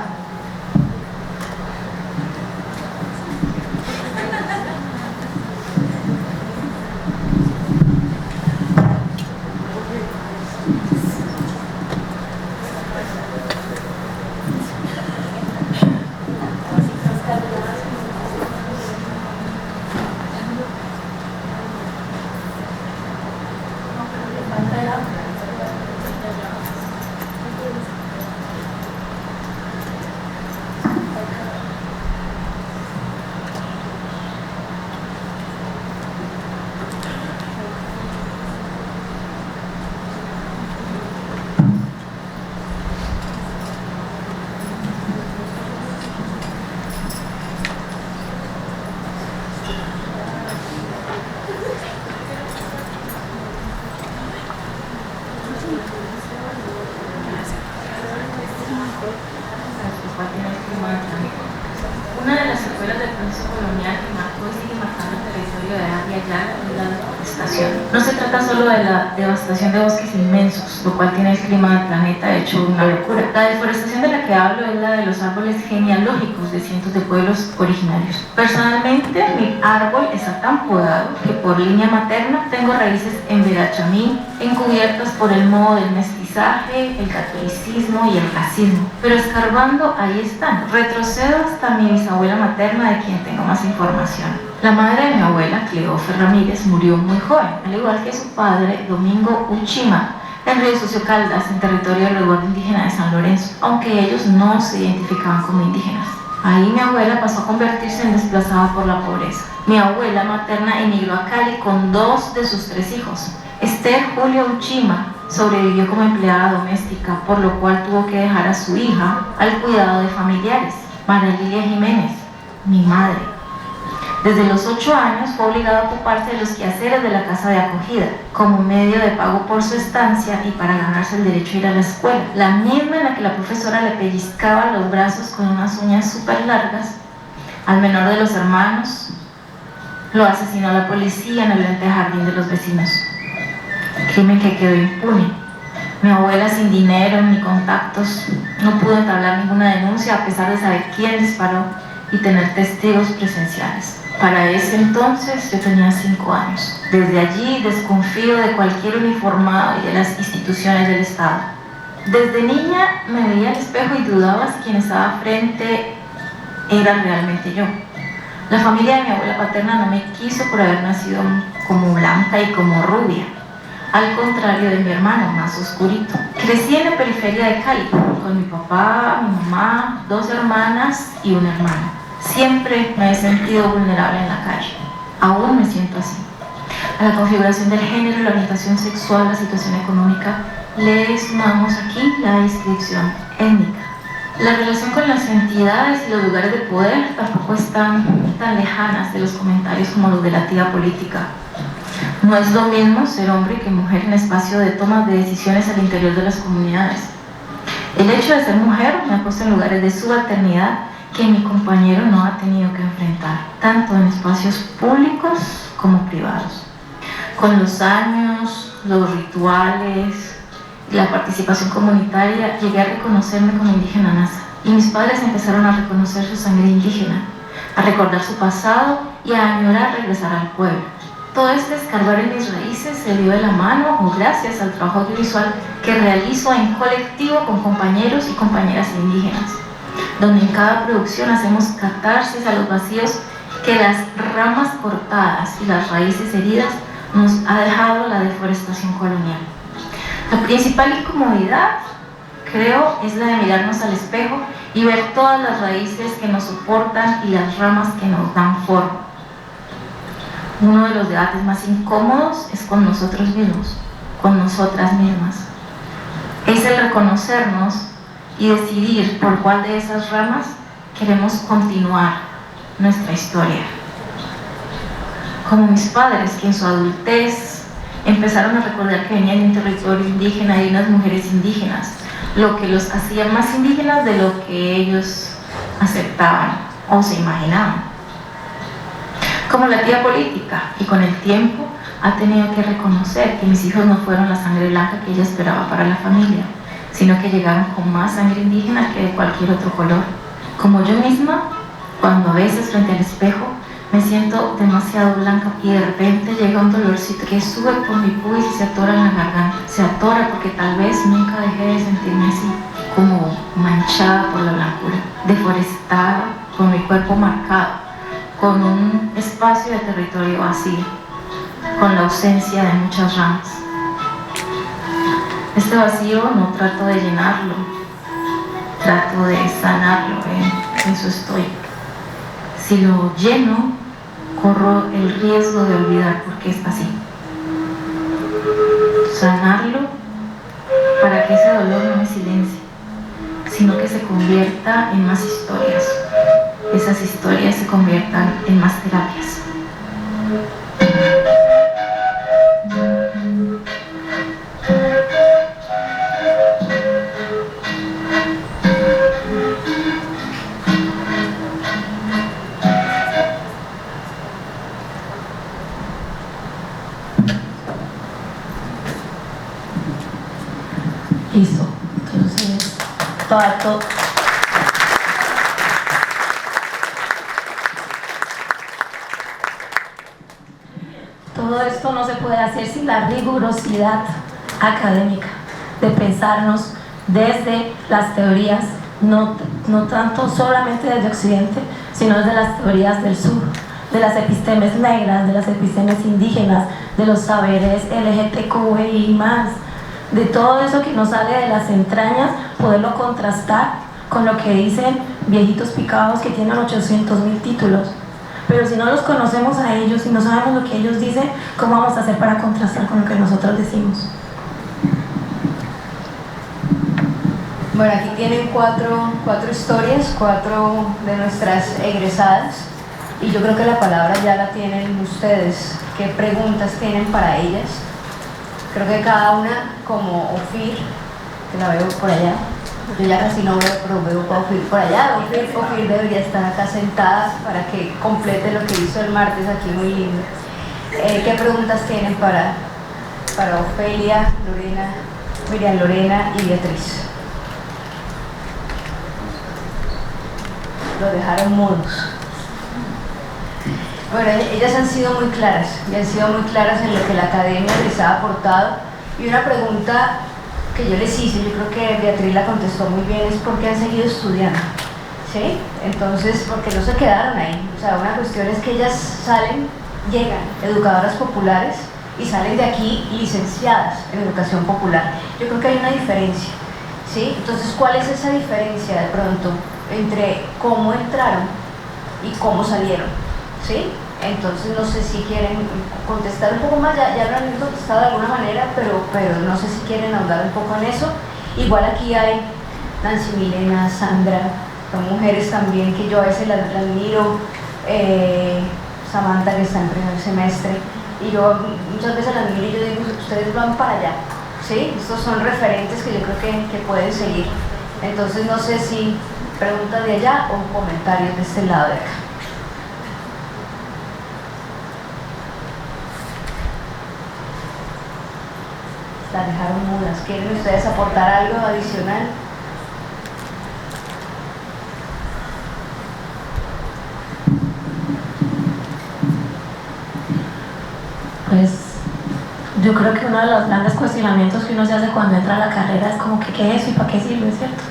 Una de las secuelas del proceso colonial que marcó y sigue marcando el territorio de Avia Yala es la deforestación. No se trata solo de la devastación de bosques inmensos, lo cual tiene el clima del planeta hecho una locura. La deforestación de la que hablo es la de los árboles genealógicos de cientos de pueblos originarios. Personalmente, mi árbol está tan podado que por línea materna tengo raíces en Verachamín, encubiertas por el modo del mestizaje, el catolicismo y el racismo. Pero escarbando, ahí están. Retrocedo hasta mi bisabuela materna, de quien tengo más información. La madre de mi abuela, Cleofe Ramírez, murió muy joven, al igual que su padre, Domingo Uchima, en Río Sucio Caldas, en territorio del resguardo indígena de San Lorenzo, aunque ellos no se identificaban como indígenas. Ahí mi abuela pasó a convertirse en desplazada por la pobreza. Mi abuela materna emigró a Cali con 2 de sus 3 hijos. Esther Julia Uchima sobrevivió como empleada doméstica, por lo cual tuvo que dejar a su hija al cuidado de familiares. María Lilia Jiménez, mi madre, desde los 8 años fue obligada a ocuparse de los quehaceres de la casa de acogida, como medio de pago por su estancia y para ganarse el derecho a ir a la escuela, la misma en la que la profesora le pellizcaba los brazos con unas uñas súper largas. Al menor de los hermanos lo asesinó la policía en el antejardín de los vecinos, crimen que quedó impune. Mi abuela, sin dinero ni contactos, no pudo entablar ninguna denuncia a pesar de saber quién disparó y tener testigos presenciales. Para ese entonces yo tenía 5 años. Desde allí desconfío de cualquier uniformado y de las instituciones del Estado. Desde niña me veía al espejo y dudaba si quien estaba frente era realmente yo. La familia de mi abuela paterna no me quiso por haber nacido como blanca y como rubia, al contrario de mi hermano, más oscurito. Crecí en la periferia de Cali, con mi papá, mi mamá, 2 hermanas y un hermano. Siempre me he sentido vulnerable en la calle. Aún me siento así. A la configuración del género, la orientación sexual, la situación económica, le sumamos aquí la inscripción étnica. La relación con las entidades y los lugares de poder tampoco están tan lejanas de los comentarios como los de la tía política. No es lo mismo ser hombre que mujer en espacio de toma de decisiones al interior de las comunidades. El hecho de ser mujer me ha puesto en lugares de subalternidad que mi compañero no ha tenido que enfrentar, tanto en espacios públicos como privados. Con los años, los rituales y la participación comunitaria, llegué a reconocerme como indígena nasa, y mis padres empezaron a reconocer su sangre indígena, a recordar su pasado y a añorar regresar al pueblo. Todo este escarbar en mis raíces se dio de la mano o gracias al trabajo audiovisual que realizo en colectivo con compañeros y compañeras indígenas, donde en cada producción hacemos catarsis a los vacíos que las ramas cortadas y las raíces heridas nos ha dejado la deforestación colonial. La principal incomodidad, creo, es la de mirarnos al espejo y ver todas las raíces que nos soportan y las ramas que nos dan forma. Uno de los debates más incómodos es con nosotros mismos, con nosotras mismas. Es el reconocernos y decidir por cuál de esas ramas queremos continuar nuestra historia. Como mis padres, que en su adultez empezaron a recordar que venían de un territorio indígena y unas mujeres indígenas, lo que los hacía más indígenas de lo que ellos aceptaban o se imaginaban. Como la tía política, y con el tiempo ha tenido que reconocer que mis hijos no fueron la sangre blanca que ella esperaba para la familia, sino que llegaron con más sangre indígena que de cualquier otro color. Como yo misma, cuando a veces frente al espejo me siento demasiado blanca y de repente llega un dolorcito que sube por mi pubis y se atora en la garganta. Se atora porque tal vez nunca dejé de sentirme así, como manchada por la blancura, deforestada, con mi cuerpo marcado, con un espacio de territorio vacío, con la ausencia de muchas ramas. Este vacío no trato de llenarlo, trato de sanarlo, eso estoy. Si lo lleno, corro el riesgo de olvidar por qué está así. Sanarlo para que ese dolor no me silencie, sino que se convierta en más historias. Esas historias se conviertan en más terapias. Listo. Entonces, todo. Todo esto no se puede hacer sin la rigurosidad académica de pensarnos desde las teorías, no tanto solamente desde Occidente, sino desde las teorías del sur, de las epistemes negras, de las epistemes indígenas, de los saberes LGTQI+, de todo eso que nos sale de las entrañas, poderlo contrastar con lo que dicen viejitos picados que tienen 800.000 títulos. Pero si no los conocemos a ellos y no sabemos lo que ellos dicen, ¿cómo vamos a hacer para contrastar con lo que nosotros decimos? Bueno, aquí tienen cuatro historias, 4 de nuestras egresadas, y yo creo que la palabra ya la tienen ustedes. ¿Qué preguntas tienen para ellas? Creo que cada una, como Ofir, que la veo por allá, yo ya casi no veo, pero veo a Ofir por allá. Ofir debería estar acá sentada para que complete lo que hizo el martes aquí, muy lindo. ¿Qué preguntas tienen para Ofelia, Lorena, Miriam Lorena y Beatriz? Los dejaron mudos. Bueno, ellas han sido muy claras y han sido muy claras en lo que la academia les ha aportado. Y una pregunta que yo les hice, yo creo que Beatriz la contestó muy bien, es por qué han seguido estudiando, ¿sí? Entonces, porque no se quedaron ahí. O sea, una cuestión es que ellas salen, llegan, educadoras populares, y salen de aquí licenciadas en educación popular. Yo creo que hay una diferencia, ¿sí? Entonces, ¿cuál es esa diferencia de pronto entre cómo entraron y cómo salieron? ¿Sí? Entonces no sé si quieren contestar un poco más, ya lo han contestado de alguna manera, pero no sé si quieren ahondar un poco en eso. Igual aquí hay Nancy, Milena, Sandra, son mujeres también que yo a veces las admiro, Samantha, que está en primer semestre, y yo muchas veces las admiro y yo digo, ustedes van para allá, ¿sí? Estos son referentes que yo creo que pueden seguir. Entonces no sé si preguntas de allá o comentarios de este lado de acá. Las dejaron mudas. ¿Quieren ustedes aportar algo adicional? Pues yo creo que uno de los grandes cuestionamientos que uno se hace cuando entra a la carrera es como que qué es eso y para qué sirve, ¿cierto?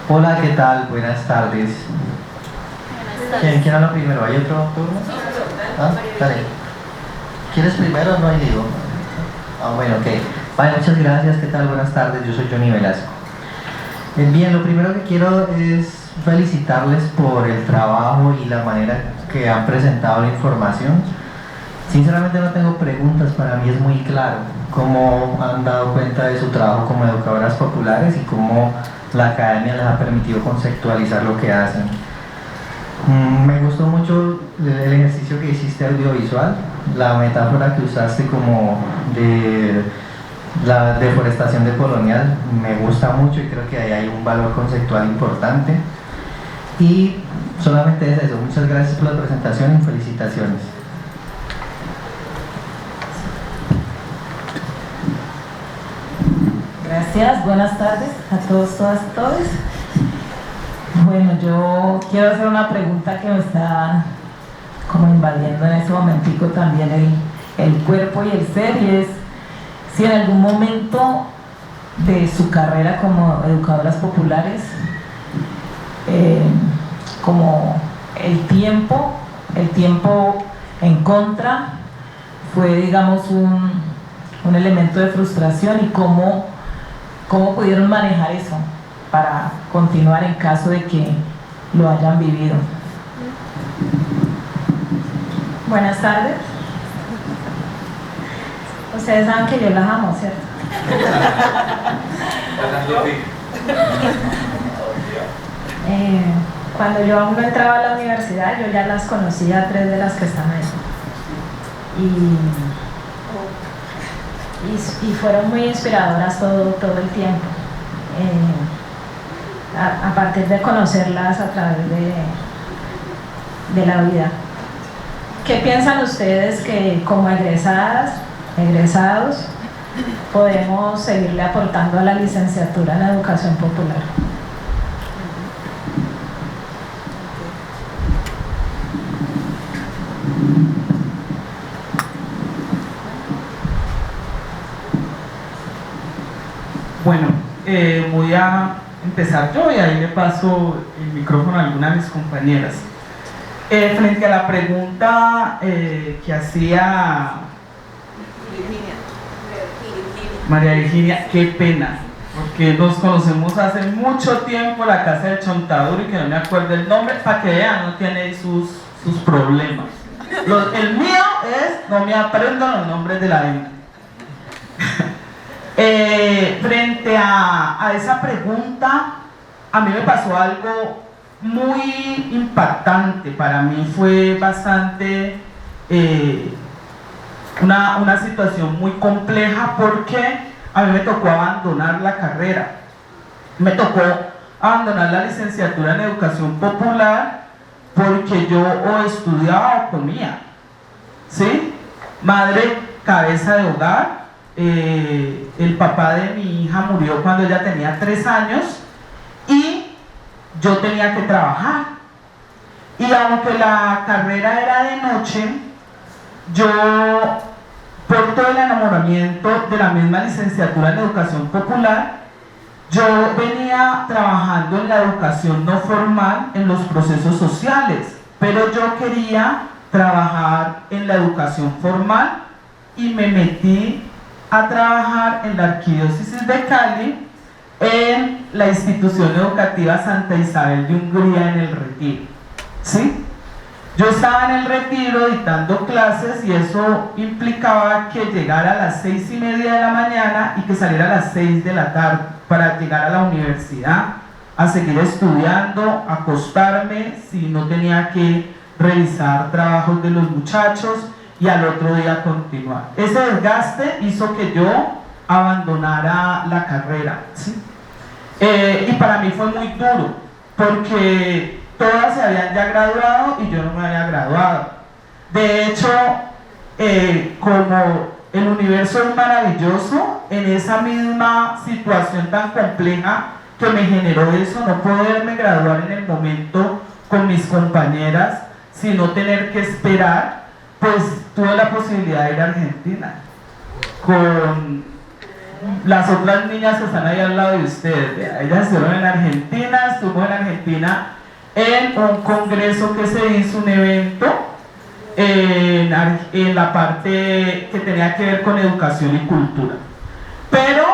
Hola, ¿qué tal? Buenas tardes. ¿Quién habla primero? ¿Hay otro turno? ¿Ah? Dale. ¿Quieres primero? No hay lío. Ah, bueno, ok. Vale, muchas gracias. ¿Qué tal? Buenas tardes. Yo soy Johnny Velasco. Bien, lo primero que quiero es felicitarles por el trabajo y la manera que han presentado la información. Sinceramente no tengo preguntas, para mí es muy claro cómo han dado cuenta de su trabajo como educadoras populares y cómo la academia les ha permitido conceptualizar lo que hacen. Me gustó mucho el ejercicio que hiciste audiovisual, la metáfora que usaste como de la deforestación de colonial, me gusta mucho y creo que ahí hay un valor conceptual importante. Y solamente es eso, muchas gracias por la presentación y felicitaciones. Gracias, buenas tardes a todos, todas y todos. Bueno, yo quiero hacer una pregunta que me está como invadiendo en este momentico también el cuerpo y el ser, y es si en algún momento de su carrera como educadoras populares, como el tiempo en contra fue, digamos, un elemento de frustración, y cómo pudieron manejar eso para continuar en caso de que lo hayan vivido. Buenas tardes. Ustedes saben que yo las amo, ¿cierto? Cuando yo aún no entraba a la universidad, yo ya las conocía a 3 de las que están ahí. Y fueron muy inspiradoras todo el tiempo. A partir de conocerlas a través de la vida. ¿Qué piensan ustedes que como egresados, podemos seguirle aportando a la licenciatura en educación popular? Bueno, voy a empezar yo y ahí le paso el micrófono a alguna de mis compañeras. Frente a la pregunta que hacía María Virginia, qué pena, porque nos conocemos hace mucho tiempo, la casa de Chontaduro, y que no me acuerdo el nombre, para que vean, no tiene sus problemas. El mío es, no me aprendo los nombres de la gente. Frente a esa pregunta, a mí me pasó algo muy impactante. Para mí fue bastante una situación muy compleja, porque a mí me tocó abandonar la carrera, me tocó abandonar la licenciatura en educación popular, porque yo o estudiaba o comía, ¿sí? madre cabeza de hogar. El papá de mi hija murió cuando ella tenía 3 años y yo tenía que trabajar. Y aunque la carrera era de noche, yo, por todo el enamoramiento de la misma licenciatura en educación popular, yo venía trabajando en la educación no formal, en los procesos sociales, pero yo quería trabajar en la educación formal y me metí a trabajar en la Arquidiócesis de Cali, en la institución educativa Santa Isabel de Hungría en el Retiro, ¿sí? Yo estaba en el Retiro dictando clases y eso implicaba que llegara a las 6:30 de la mañana y que saliera a las 6 de la tarde para llegar a la universidad, a seguir estudiando, acostarme si no tenía que revisar trabajos de los muchachos y al otro día continuar. Ese desgaste hizo que yo abandonara la carrera, ¿sí? Y para mí fue muy duro porque todas se habían ya graduado y yo no me había graduado. De hecho, como el universo es maravilloso, en esa misma situación tan compleja que me generó eso, no poderme graduar en el momento con mis compañeras, sino tener que esperar, pues tuve la posibilidad de ir a Argentina con las otras niñas que están ahí al lado de ustedes. Ellas estuvieron en Argentina, estuvo en Argentina en un congreso que se hizo, un evento en la parte que tenía que ver con educación y cultura. Pero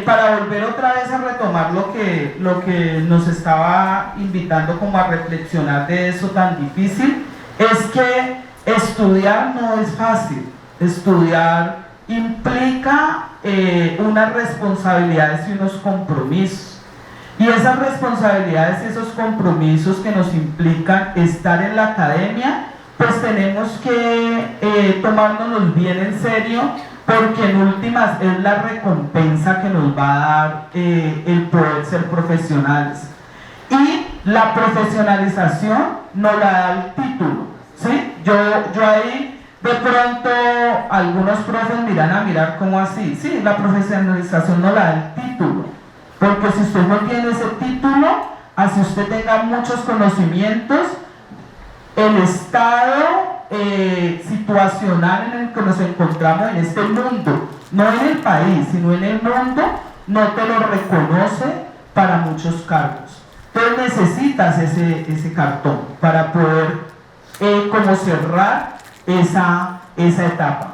para volver otra vez a retomar lo que nos estaba invitando como a reflexionar de eso tan difícil, es que estudiar no es fácil. Estudiar implica unas responsabilidades y unos compromisos. Y esas responsabilidades y esos compromisos que nos implican estar en la academia, pues tenemos que tomárnoslos bien en serio, porque en últimas es la recompensa que nos va a dar el poder ser profesionales. Y la profesionalización nos la da el título, ¿sí? Yo ahí de pronto algunos profes mirar como así, sí, la profesionalización nos la da el título. Porque si usted no tiene ese título, así usted tenga muchos conocimientos, el estado situacional en el que nos encontramos en este mundo, no en el país, sino en el mundo, no te lo reconoce para muchos cargos. Entonces necesitas ese cartón para poder como cerrar esa etapa.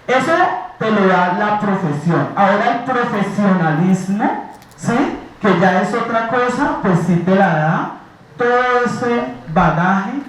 Eso te lo da la profesión. Ahora el profesionalismo, ¿sí? Que ya es otra cosa, pues sí te la da todo ese bagaje,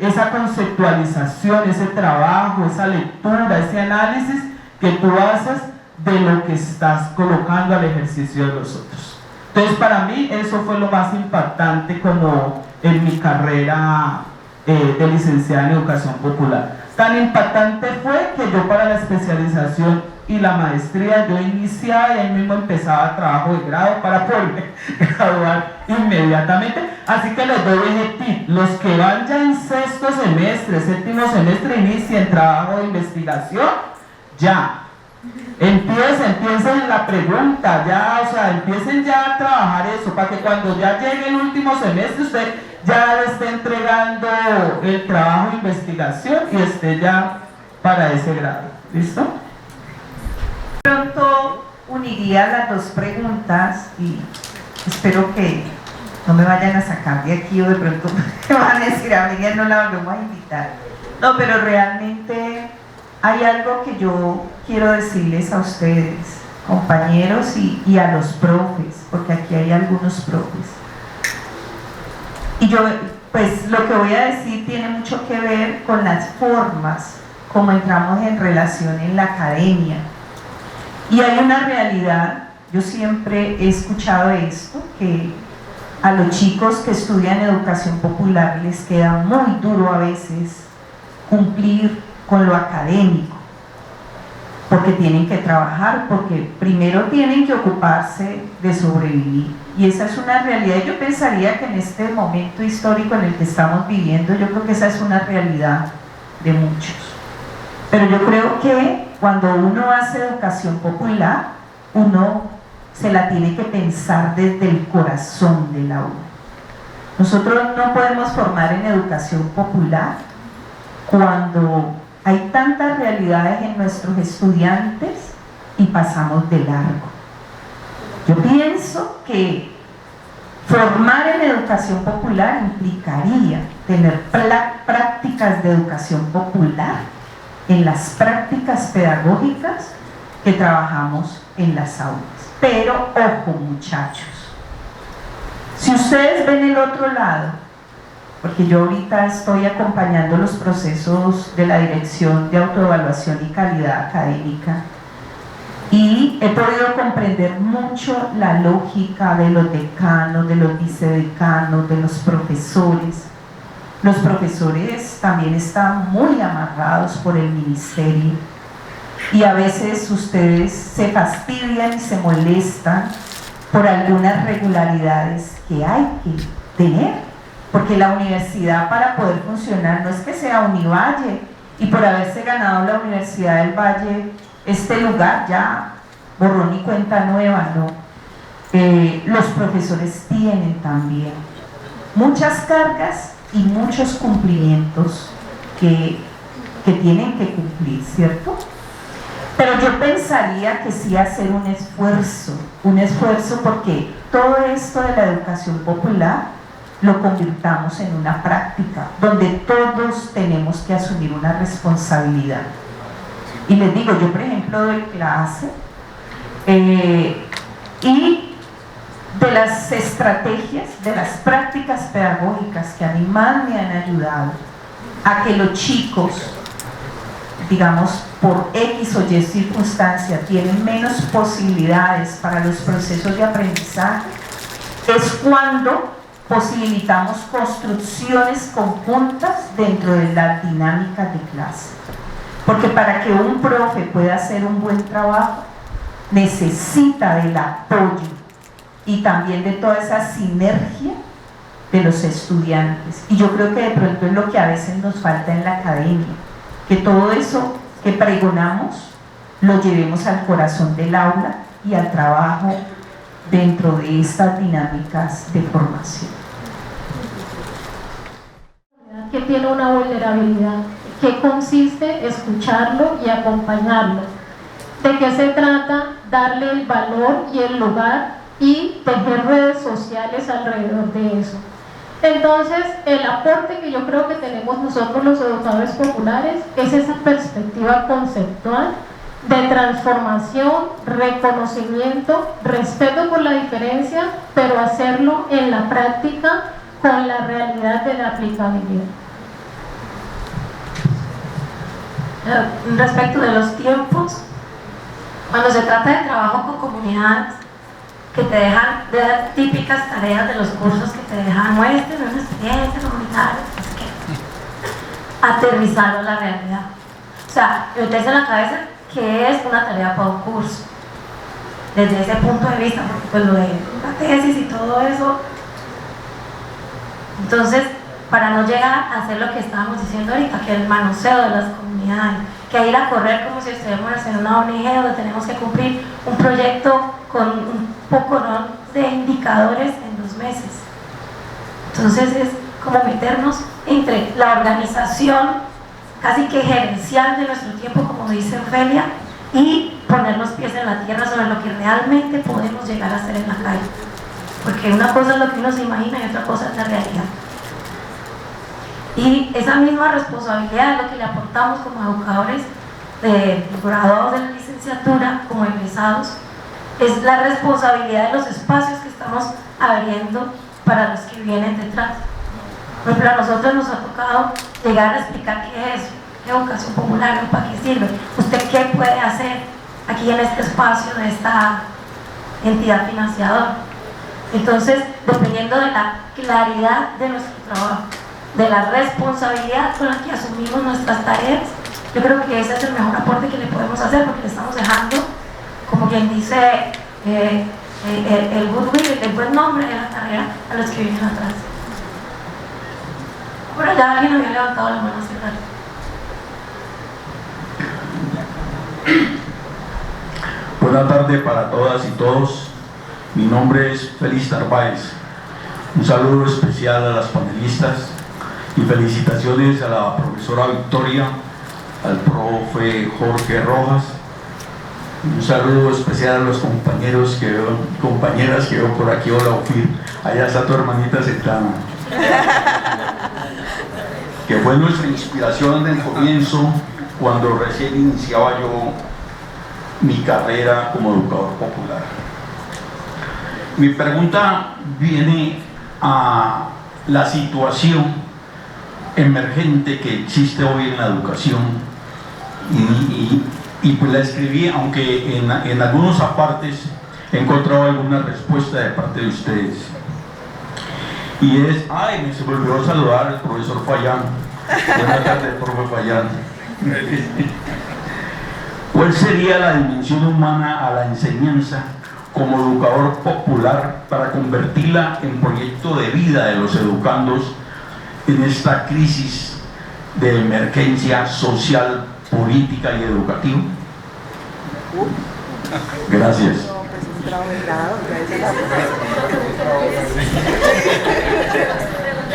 esa conceptualización, ese trabajo, esa lectura, ese análisis que tú haces de lo que estás colocando al ejercicio de los otros. Entonces para mí eso fue lo más impactante como en mi carrera de licenciada en educación popular. Tan impactante fue que yo para la especialización y la maestría yo iniciaba y ahí mismo empezaba trabajo de grado para poder graduar inmediatamente. Así que les doy ese tip: los que van ya en sexto semestre, séptimo semestre, inicien trabajo de investigación, ya. Empiecen en la pregunta, ya, o sea, empiecen ya a trabajar eso, para que cuando ya llegue el último semestre usted ya esté entregando el trabajo de investigación y esté ya para ese grado. ¿Listo? Pronto uniría las dos preguntas y espero que no me vayan a sacar de aquí o de pronto me van a decir a mí no la vamos a invitar. No, pero realmente hay algo que yo quiero decirles a ustedes, compañeros, y a los profes, porque aquí hay algunos profes. Y yo, pues lo que voy a decir tiene mucho que ver con las formas como entramos en relación en la academia. Y hay una realidad, yo siempre he escuchado esto, que a los chicos que estudian educación popular les queda muy duro a veces cumplir con lo académico, porque tienen que trabajar, porque primero tienen que ocuparse de sobrevivir. Y esa es una realidad. Yo pensaría que en este momento histórico en el que estamos viviendo, yo creo que esa es una realidad de muchos. Pero yo creo que cuando uno hace educación popular, uno se la tiene que pensar desde el corazón del aula. Nosotros no podemos formar en educación popular cuando hay tantas realidades en nuestros estudiantes y pasamos de largo. Yo pienso que formar en educación popular implicaría tener prácticas de educación popular en las prácticas pedagógicas que trabajamos en las aulas. Pero ojo, muchachos, si ustedes ven el otro lado, porque yo ahorita estoy acompañando los procesos de la Dirección de Autoevaluación y Calidad Académica, y he podido comprender mucho la lógica de los decanos, de los vicedecanos, de los profesores. Los profesores también están muy amarrados por el ministerio y a veces ustedes se fastidian y se molestan por algunas regularidades que hay que tener, porque la universidad, para poder funcionar, no es que sea Univalle y por haberse ganado la Universidad del Valle este lugar ya borrón y cuenta nueva, no. Los profesores tienen también muchas cargas y muchos cumplimientos que tienen que cumplir, ¿cierto? Pero yo pensaría que sí hacer un esfuerzo porque todo esto de la educación popular lo convirtamos en una práctica donde todos tenemos que asumir una responsabilidad. Y les digo, yo por ejemplo doy clase y de las estrategias, de las prácticas pedagógicas que a mí más me han ayudado a que los chicos, digamos, por X o Y circunstancia tienen menos posibilidades para los procesos de aprendizaje, es cuando posibilitamos construcciones conjuntas dentro de las dinámicas de clase. Porque para que un profe pueda hacer un buen trabajo, necesita del apoyo y también de toda esa sinergia de los estudiantes. Y yo creo que de pronto es lo que a veces nos falta en la academia, que todo eso que pregonamos lo llevemos al corazón del aula y al trabajo dentro de estas dinámicas de formación. Que tiene una vulnerabilidad, que consiste escucharlo y acompañarlo. ¿De qué se trata? Darle el valor y el lugar y tejer redes sociales alrededor de eso. Entonces, el aporte que yo creo que tenemos nosotros los educadores populares es esa perspectiva conceptual de transformación, reconocimiento, respeto por la diferencia, pero hacerlo en la práctica con la realidad de la aplicabilidad. Respecto de los tiempos, cuando se trata de trabajo con comunidades que te dejan de dar típicas tareas de los cursos que te dejan, muestren una experiencia comunitaria, aterrizarlo a la realidad. O sea, meterse en la cabeza que es una tarea para un curso, desde ese punto de vista, porque pues lo de la tesis y todo eso. Entonces, para no llegar a hacer lo que estábamos diciendo ahorita, que es el manoseo de las comunidades, que ir a correr como si estuviéramos en una ONG donde tenemos que cumplir un proyecto con un poco de indicadores en 2 meses. Entonces es como meternos entre la organización casi que gerencial de nuestro tiempo, como dice Ofelia, y poner los pies en la tierra sobre lo que realmente podemos llegar a hacer en la calle. Porque una cosa es lo que uno se imagina y otra cosa es la realidad. Y esa misma responsabilidad es lo que le aportamos como educadores graduados de la licenciatura, como egresados, es la responsabilidad de los espacios que estamos abriendo para los que vienen detrás. Por ejemplo, a nosotros nos ha tocado llegar a explicar qué es educación popular, ¿no? ¿Para qué sirve? ¿Usted qué puede hacer aquí en este espacio de esta entidad financiadora? Entonces, dependiendo de la claridad de nuestro trabajo, de la responsabilidad con la que asumimos nuestras tareas, yo creo que ese es el mejor aporte que le podemos hacer, porque le estamos dejando, como quien dice, el goodwill, el buen nombre de la carrera a los que vienen atrás. Por allá alguien había levantado la mano hace rato. Buenas tardes para todas y todos. Mi nombre es Félix Narváez. Un saludo especial a las panelistas y felicitaciones a la profesora Victoria, al profe Jorge Rojas. Un saludo especial a los compañeras que veo por aquí. Hola, Ofir. Allá está tu hermanita sentada. Que fue nuestra inspiración en el comienzo, cuando recién iniciaba yo mi carrera como educador popular. Mi pregunta viene a la situación emergente que existe hoy en la educación y pues la escribí, aunque en algunos apartes he encontrado alguna respuesta de parte de ustedes. Y es, me se volvió a saludar el profesor Fayán. Buenas tardes, profe Fayán. ¿Cuál sería la dimensión humana a la enseñanza como educador popular para convertirla en proyecto de vida de los educandos en esta crisis de emergencia social, política y educativa? Gracias.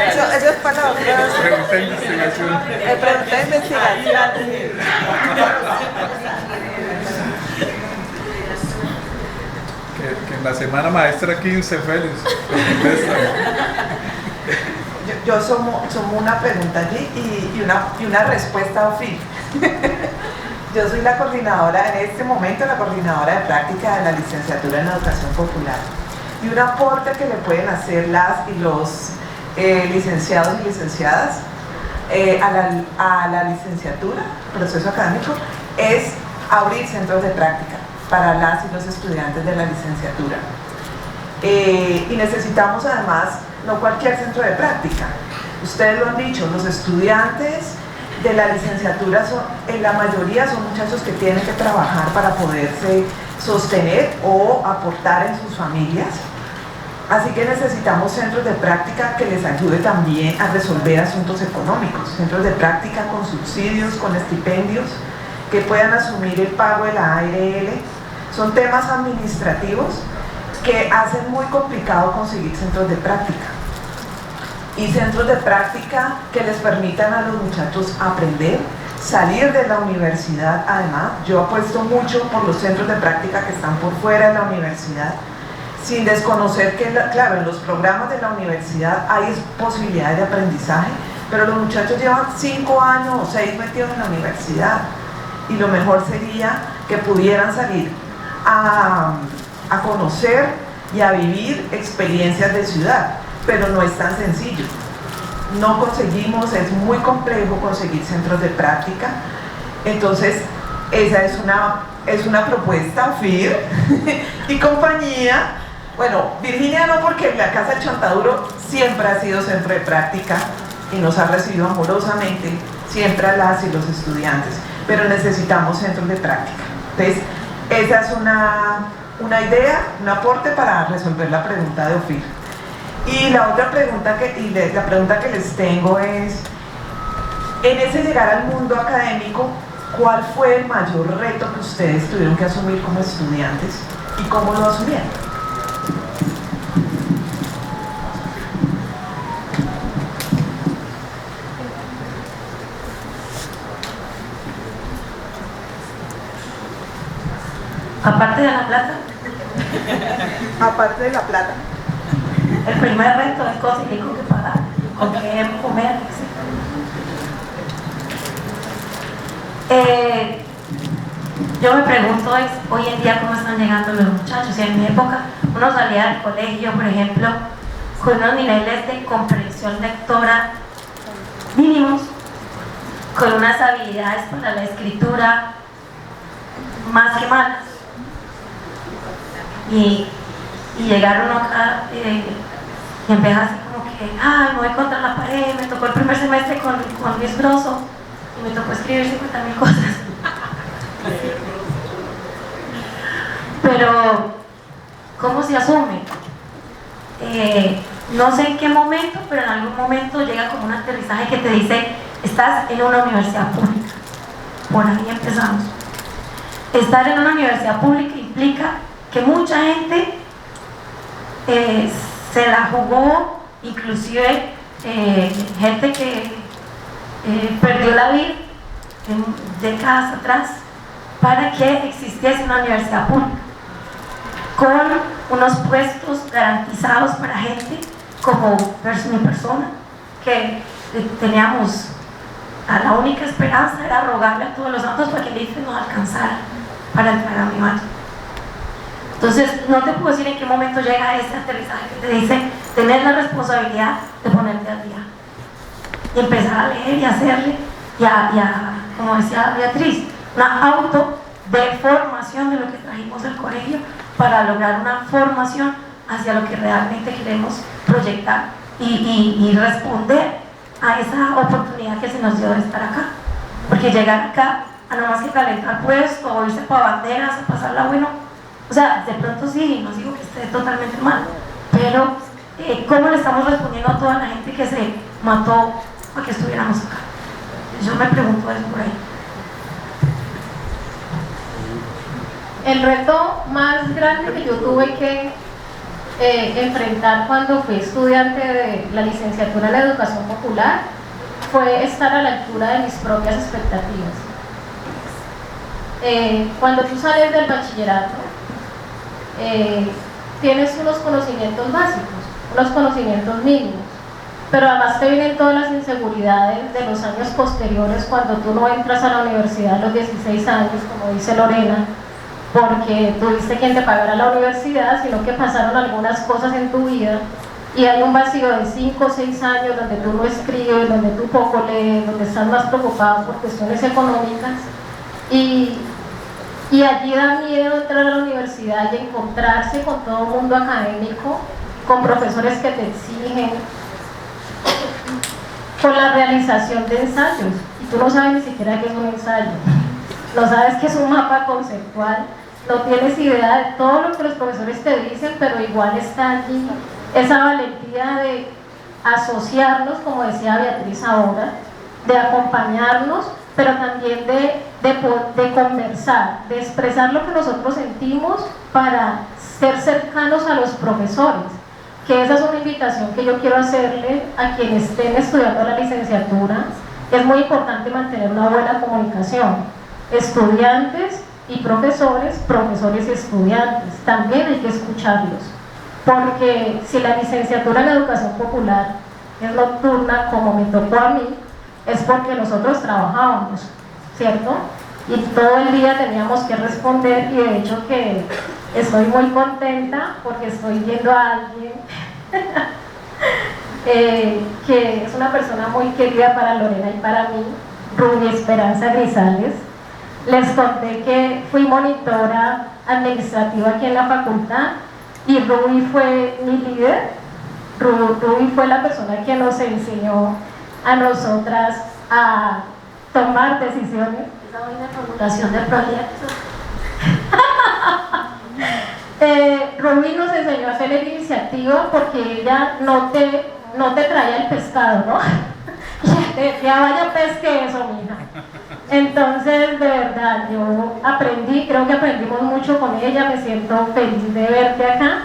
Eso es para otros. Pregunta de investigación. Pregunta de investigación. Que en la semana maestra 15, Félix. Yo sumo una pregunta allí y una respuesta a fin. Yo soy la coordinadora, en este momento, la coordinadora de práctica de la licenciatura en Educación Popular. Y un aporte que le pueden hacer las y los licenciados y licenciadas a la licenciatura, proceso académico, es abrir centros de práctica para las y los estudiantes de la licenciatura. Y necesitamos además no cualquier centro de práctica. Ustedes lo han dicho, los estudiantes de la licenciatura en la mayoría son muchachos que tienen que trabajar para poderse sostener o aportar en sus familias. Así que necesitamos centros de práctica que les ayude también a resolver asuntos económicos, centros de práctica con subsidios, con estipendios, que puedan asumir el pago de la ARL. Son temas administrativos que hacen muy complicado conseguir centros de práctica. Y centros de práctica que les permitan a los muchachos aprender, salir de la universidad. Además, yo apuesto mucho por los centros de práctica que están por fuera de la universidad, sin desconocer que, claro, en los programas de la universidad hay posibilidades de aprendizaje, pero los muchachos llevan 5 años o 6 metidos en la universidad, y lo mejor sería que pudieran salir a conocer y a vivir experiencias de ciudad, pero no es tan sencillo. No conseguimos, es muy complejo conseguir centros de práctica. Entonces, esa es una propuesta, FIR y compañía. Bueno, Virginia no, porque la Casa del Chontaduro siempre ha sido centro de práctica y nos ha recibido amorosamente siempre a las y los estudiantes, pero necesitamos centros de práctica. Entonces, esa es una idea, un aporte para resolver la pregunta de Ofir. Y la otra pregunta la pregunta que les tengo es, en ese llegar al mundo académico, ¿cuál fue el mayor reto que ustedes tuvieron que asumir como estudiantes y cómo lo asumieron? Aparte de la plata. Aparte de la plata. El primer reto es conseguir con qué pagar, con qué comer. Yo me pregunto hoy en día cómo están llegando los muchachos. Y en mi época uno salía del colegio, por ejemplo, con unos niveles de comprensión lectora mínimos, con unas habilidades para la escritura más que malas. Y llegaron acá y empecé así como que, me voy contra la pared. Me tocó el primer semestre con Luis Grosso y me tocó escribir 50.000 cosas. Pero, ¿cómo se asume? No sé en qué momento, pero en algún momento llega como un aterrizaje que te dice, estás en una universidad pública. Por ahí empezamos. Estar en una universidad pública implica que mucha gente se la jugó, inclusive gente que perdió la vida décadas atrás para que existiese una universidad pública con unos puestos garantizados para gente como mi persona, que teníamos, la única esperanza era rogarle a todos los santos para que el IFE nos alcanzara para entrar a mi barrio. Entonces, no te puedo decir en qué momento llega ese aterrizaje que te dice tener la responsabilidad de ponerte al día y empezar a leer y hacerle, como decía Beatriz, una autodeformación de lo que trajimos del colegio para lograr una formación hacia lo que realmente queremos proyectar y responder a esa oportunidad que se nos dio de estar acá. Porque llegar acá a no más que calentar puesto o irse para banderas, a pasarla bueno, o sea, de pronto sí, no digo que esté totalmente mal, pero ¿cómo le estamos respondiendo a toda la gente que se mató para que estuviéramos acá? Yo me pregunto eso por ahí. El reto más grande que yo tuve que enfrentar cuando fui estudiante de la licenciatura en Educación Popular fue estar a la altura de mis propias expectativas. Cuando tú sales del bachillerato, tienes unos conocimientos básicos, unos conocimientos mínimos, pero además te vienen todas las inseguridades de los años posteriores cuando tú no entras a la universidad a los 16 años, como dice Lorena, porque tuviste quien te pagara la universidad, sino que pasaron algunas cosas en tu vida y hay un vacío de 5 o 6 años donde tú no escribes, donde tú poco lees, donde estás más preocupado por cuestiones económicas y allí da miedo entrar a la universidad y encontrarse con todo el mundo académico, con profesores que te exigen, con la realización de ensayos y tú no sabes ni siquiera qué es un ensayo, no sabes qué es un mapa conceptual, no tienes idea de todo lo que los profesores te dicen, pero igual está allí esa valentía de asociarnos, como decía Beatriz ahora, de acompañarnos, pero también de conversar, de expresar lo que nosotros sentimos para ser cercanos a los profesores, que esa es una invitación que yo quiero hacerle a quienes estén estudiando la licenciatura. Es muy importante mantener una buena comunicación, estudiantes y profesores, profesores y estudiantes, también hay que escucharlos, porque si la licenciatura en Educación Popular es nocturna, como me tocó a mí, es porque nosotros trabajábamos, ¿cierto? Y todo el día teníamos que responder, y de hecho que estoy muy contenta porque estoy viendo a alguien que es una persona muy querida para Lorena y para mí, Ruby Esperanza Grisales. Les conté que fui monitora administrativa aquí en la facultad y Ruby fue mi líder. Ruby fue la persona que nos enseñó a nosotras a tomar decisiones, esa vaina de formulación de proyectos. Ruby nos enseñó a hacer la iniciativa porque ella no te traía el pescado, ¿no? Ya vaya pesque eso, mija. Entonces, de verdad, yo aprendí, creo que aprendimos mucho con ella, me siento feliz de verte acá.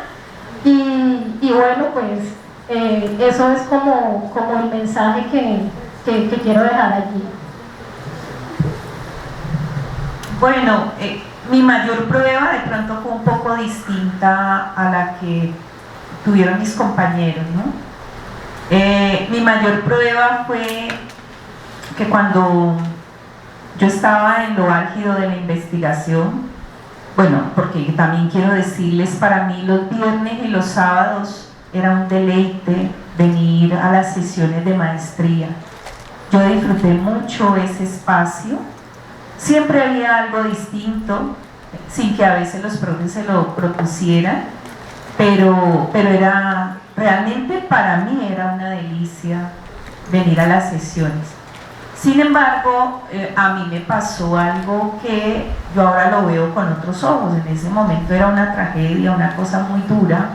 Y bueno, pues eso es como el mensaje que quiero dejar allí. Bueno, mi mayor prueba de pronto fue un poco distinta a la que tuvieron mis compañeros, ¿no? Mi mayor prueba fue que cuando yo estaba en lo álgido de la investigación, bueno, porque también quiero decirles, para mí los viernes y los sábados era un deleite venir a las sesiones de maestría. Yo disfruté mucho ese espacio, siempre había algo distinto, sin que a veces los profes se lo propusieran, pero era, realmente para mí era una delicia venir a las sesiones. Sin embargo, a mí me pasó algo que yo ahora lo veo con otros ojos. En ese momento era una tragedia, una cosa muy dura,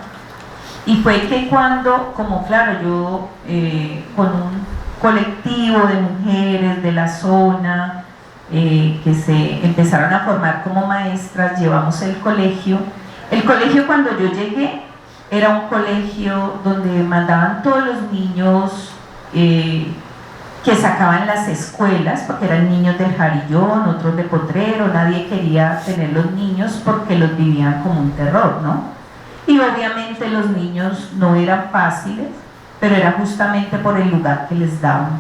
y fue que cuando, como claro, yo con un colectivo de mujeres de la zona, que se empezaron a formar como maestras, llevamos el colegio. El colegio cuando yo llegué era un colegio donde mandaban todos los niños que sacaban las escuelas, porque eran niños del Jarillón, otros de Potrero, nadie quería tener los niños porque los vivían como un terror, ¿no? Y obviamente los niños no eran fáciles, pero era justamente por el lugar que les daban,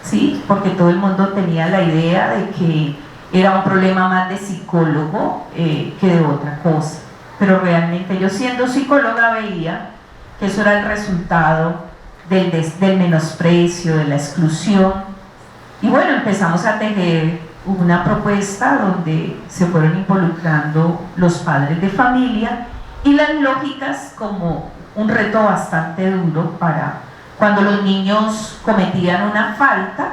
¿sí? Porque todo el mundo tenía la idea de que era un problema más de psicólogo que de otra cosa, pero realmente yo siendo psicóloga veía que eso era el resultado del menosprecio, de la exclusión. Y bueno, empezamos a tejer una propuesta donde se fueron involucrando los padres de familia y las lógicas como un reto bastante duro para cuando los niños cometían una falta,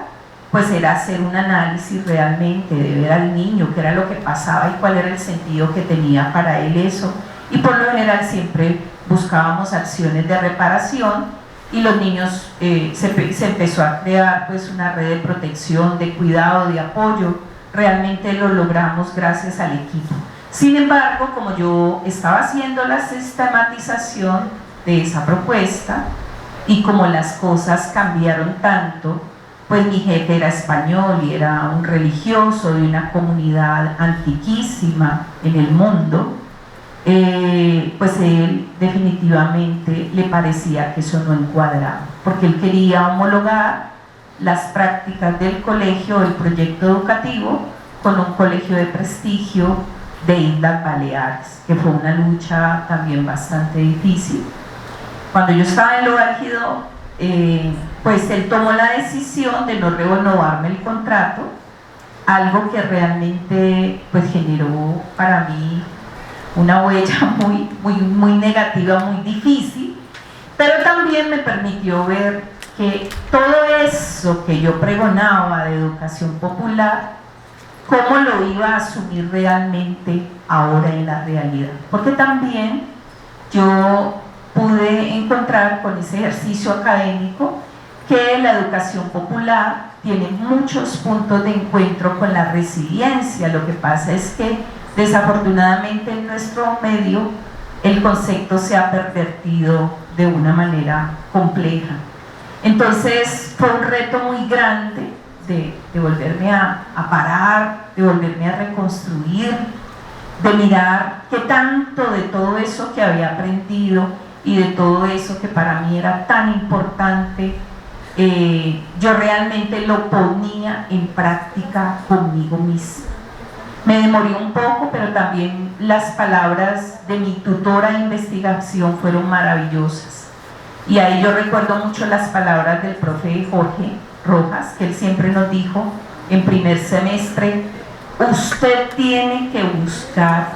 pues era hacer un análisis realmente de ver al niño, qué era lo que pasaba y cuál era el sentido que tenía para él eso. Y por lo general siempre buscábamos acciones de reparación y los niños, se empezó a crear pues una red de protección, de cuidado, de apoyo. Realmente lo logramos gracias al equipo. Sin embargo, como yo estaba haciendo la sistematización de esa propuesta y como las cosas cambiaron tanto, pues mi jefe era español y era un religioso de una comunidad antiquísima en el mundo, pues él definitivamente le parecía que eso no encuadraba, porque él quería homologar las prácticas del colegio, el proyecto educativo, con un colegio de prestigio de Islas Baleares, que fue una lucha también bastante difícil. Cuando yo estaba en lo álgido, pues él tomó la decisión de no renovarme el contrato, algo que realmente pues generó para mí una huella muy negativa, muy difícil, pero también me permitió ver que todo eso que yo pregonaba de educación popular, cómo lo iba a asumir realmente ahora en la realidad, porque también yo pude encontrar con ese ejercicio académico que la educación popular tiene muchos puntos de encuentro con la resiliencia. Lo que pasa es que desafortunadamente en nuestro medio el concepto se ha pervertido de una manera compleja. Entonces fue un reto muy grande de volverme a parar, de volverme a reconstruir, de mirar qué tanto de todo eso que había aprendido y de todo eso que para mí era tan importante, yo realmente lo ponía en práctica conmigo misma. Me demoré un poco, pero también las palabras de mi tutora de investigación fueron maravillosas. Y ahí yo recuerdo mucho las palabras del profe Jorge Rojas, que él siempre nos dijo en primer semestre: usted tiene que buscar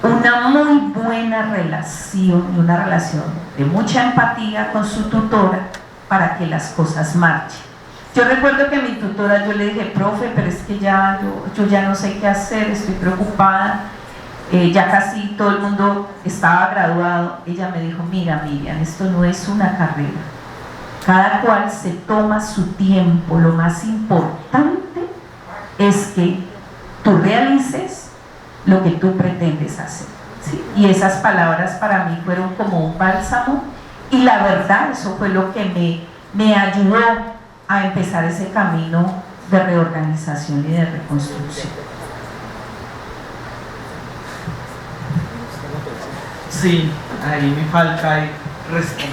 una muy buena relación, y una relación de mucha empatía con su tutora para que las cosas marchen. Yo recuerdo que a mi tutora yo le dije: profe, pero es que ya yo ya no sé qué hacer, estoy preocupada, ya casi todo el mundo estaba graduado. Ella me dijo: mira, Miriam, esto no es una carrera, cada cual se toma su tiempo, lo más importante es que tú realices lo que tú pretendes hacer, ¿sí? Y esas palabras para mí fueron como un bálsamo, y la verdad eso fue lo que me ayudó a empezar ese camino de reorganización y de reconstrucción. Sí, ahí me falta responder.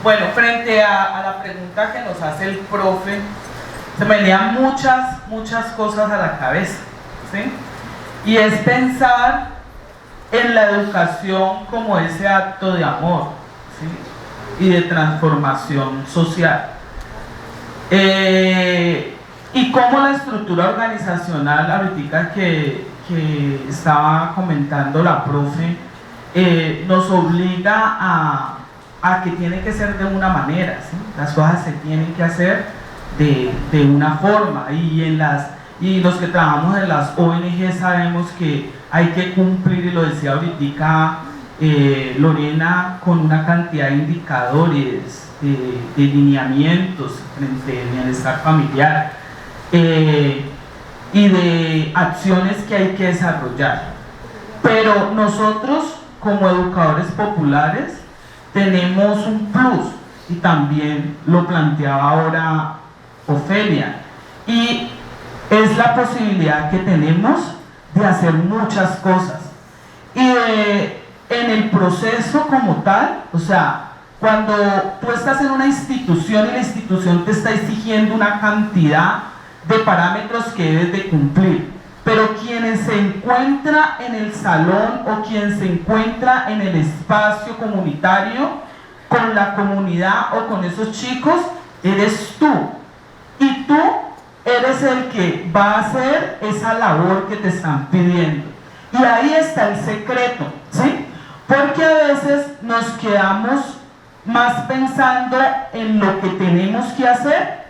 Bueno, frente a la pregunta que nos hace el profe, se me venían muchas cosas a la cabeza, ¿sí? Y es pensar en la educación como ese acto de amor, ¿sí? Y de transformación social, y cómo la estructura organizacional, ahorita que estaba comentando la profe, nos obliga a que tiene que ser de una manera, ¿sí? Las cosas se tienen que hacer de una forma, y los que trabajamos en las ONG sabemos que hay que cumplir, y lo decía ahorita Lorena, con una cantidad de indicadores, de lineamientos frente al bienestar familiar. y de acciones que hay que desarrollar. Pero nosotros como educadores populares tenemos un plus, y también lo planteaba ahora Ofelia, y es la posibilidad que tenemos de hacer muchas cosas. Y en el proceso como tal, o sea, cuando tú estás en una institución y la institución te está exigiendo una cantidad de parámetros que debes de cumplir, pero quien se encuentra en el salón o quien se encuentra en el espacio comunitario con la comunidad o con esos chicos, eres tú. Y tú eres el que va a hacer esa labor que te están pidiendo. Y ahí está el secreto, ¿sí? Porque a veces nos quedamos más pensando en lo que tenemos que hacer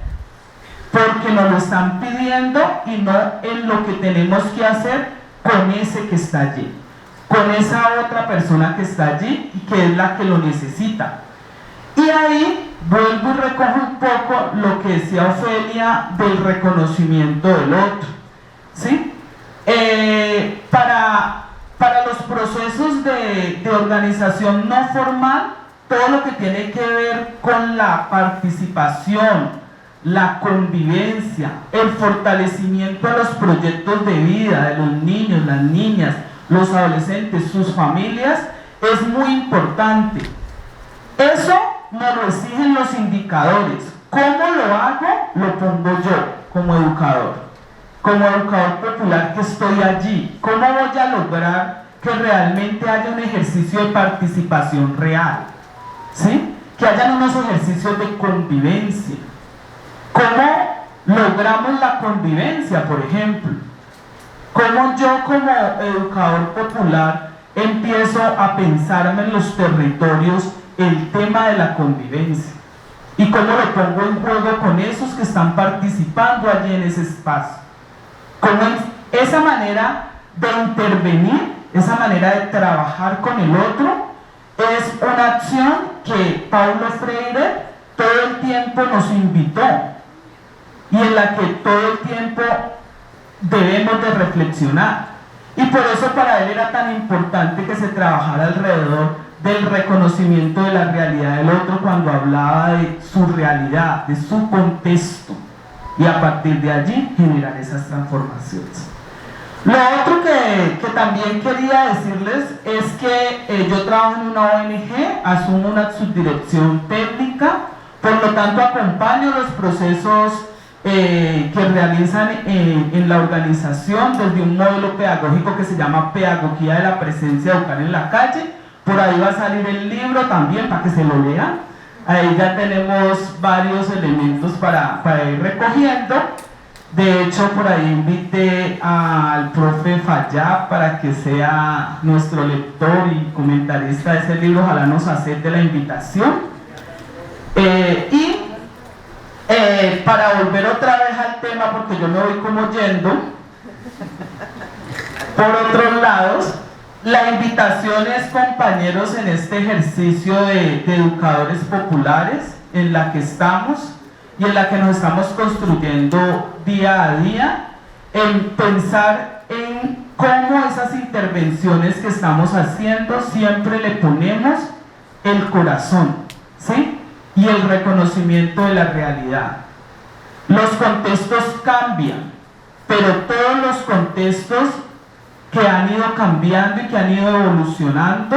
porque nos lo están pidiendo y no en lo que tenemos que hacer con ese que está allí, con esa otra persona que está allí y que es la que lo necesita. Y ahí vuelvo y recojo un poco lo que decía Ofelia del reconocimiento del otro, ¿sí? Para los procesos de organización no formal, todo lo que tiene que ver con la participación, la convivencia, el fortalecimiento de los proyectos de vida de los niños, las niñas, los adolescentes, sus familias, es muy importante. Eso me lo exigen los indicadores. ¿Cómo lo hago? Lo pongo yo como educador popular que estoy allí. ¿Cómo voy a lograr que realmente haya un ejercicio de participación real? ¿Sí? Que hayan unos ejercicios de convivencia. ¿Cómo logramos la convivencia, por ejemplo? ¿Cómo yo como educador popular empiezo a pensarme en los territorios el tema de la convivencia? ¿Y cómo lo pongo en juego con esos que están participando allí en ese espacio? ¿Cómo esa manera de intervenir, esa manera de trabajar con el otro, es una acción que Paulo Freire todo el tiempo nos invitó y en la que todo el tiempo debemos de reflexionar? Y por eso para él era tan importante que se trabajara alrededor del reconocimiento de la realidad del otro cuando hablaba de su realidad, de su contexto, y a partir de allí generar esas transformaciones. Lo otro que también quería decirles es que yo trabajo en una ONG, asumo una subdirección técnica, por lo tanto acompaño los procesos que realizan en la organización desde un modelo pedagógico que se llama Pedagogía de la Presencia Educar en la Calle. Por ahí va a salir el libro también para que se lo lean. Ahí ya tenemos varios elementos para ir recogiendo. De hecho, por ahí invité al profe Fayad para que sea nuestro lector y comentarista de ese libro. Ojalá nos acepte la invitación. Para volver otra vez al tema, porque yo me voy como yendo por otros lados, la invitación es, compañeros, en este ejercicio de educadores populares en la que estamos y en la que nos estamos construyendo día a día, en pensar en cómo esas intervenciones que estamos haciendo siempre le ponemos el corazón, ¿sí? Y el reconocimiento de la realidad. Los contextos cambian, pero todos los contextos que han ido cambiando y que han ido evolucionando,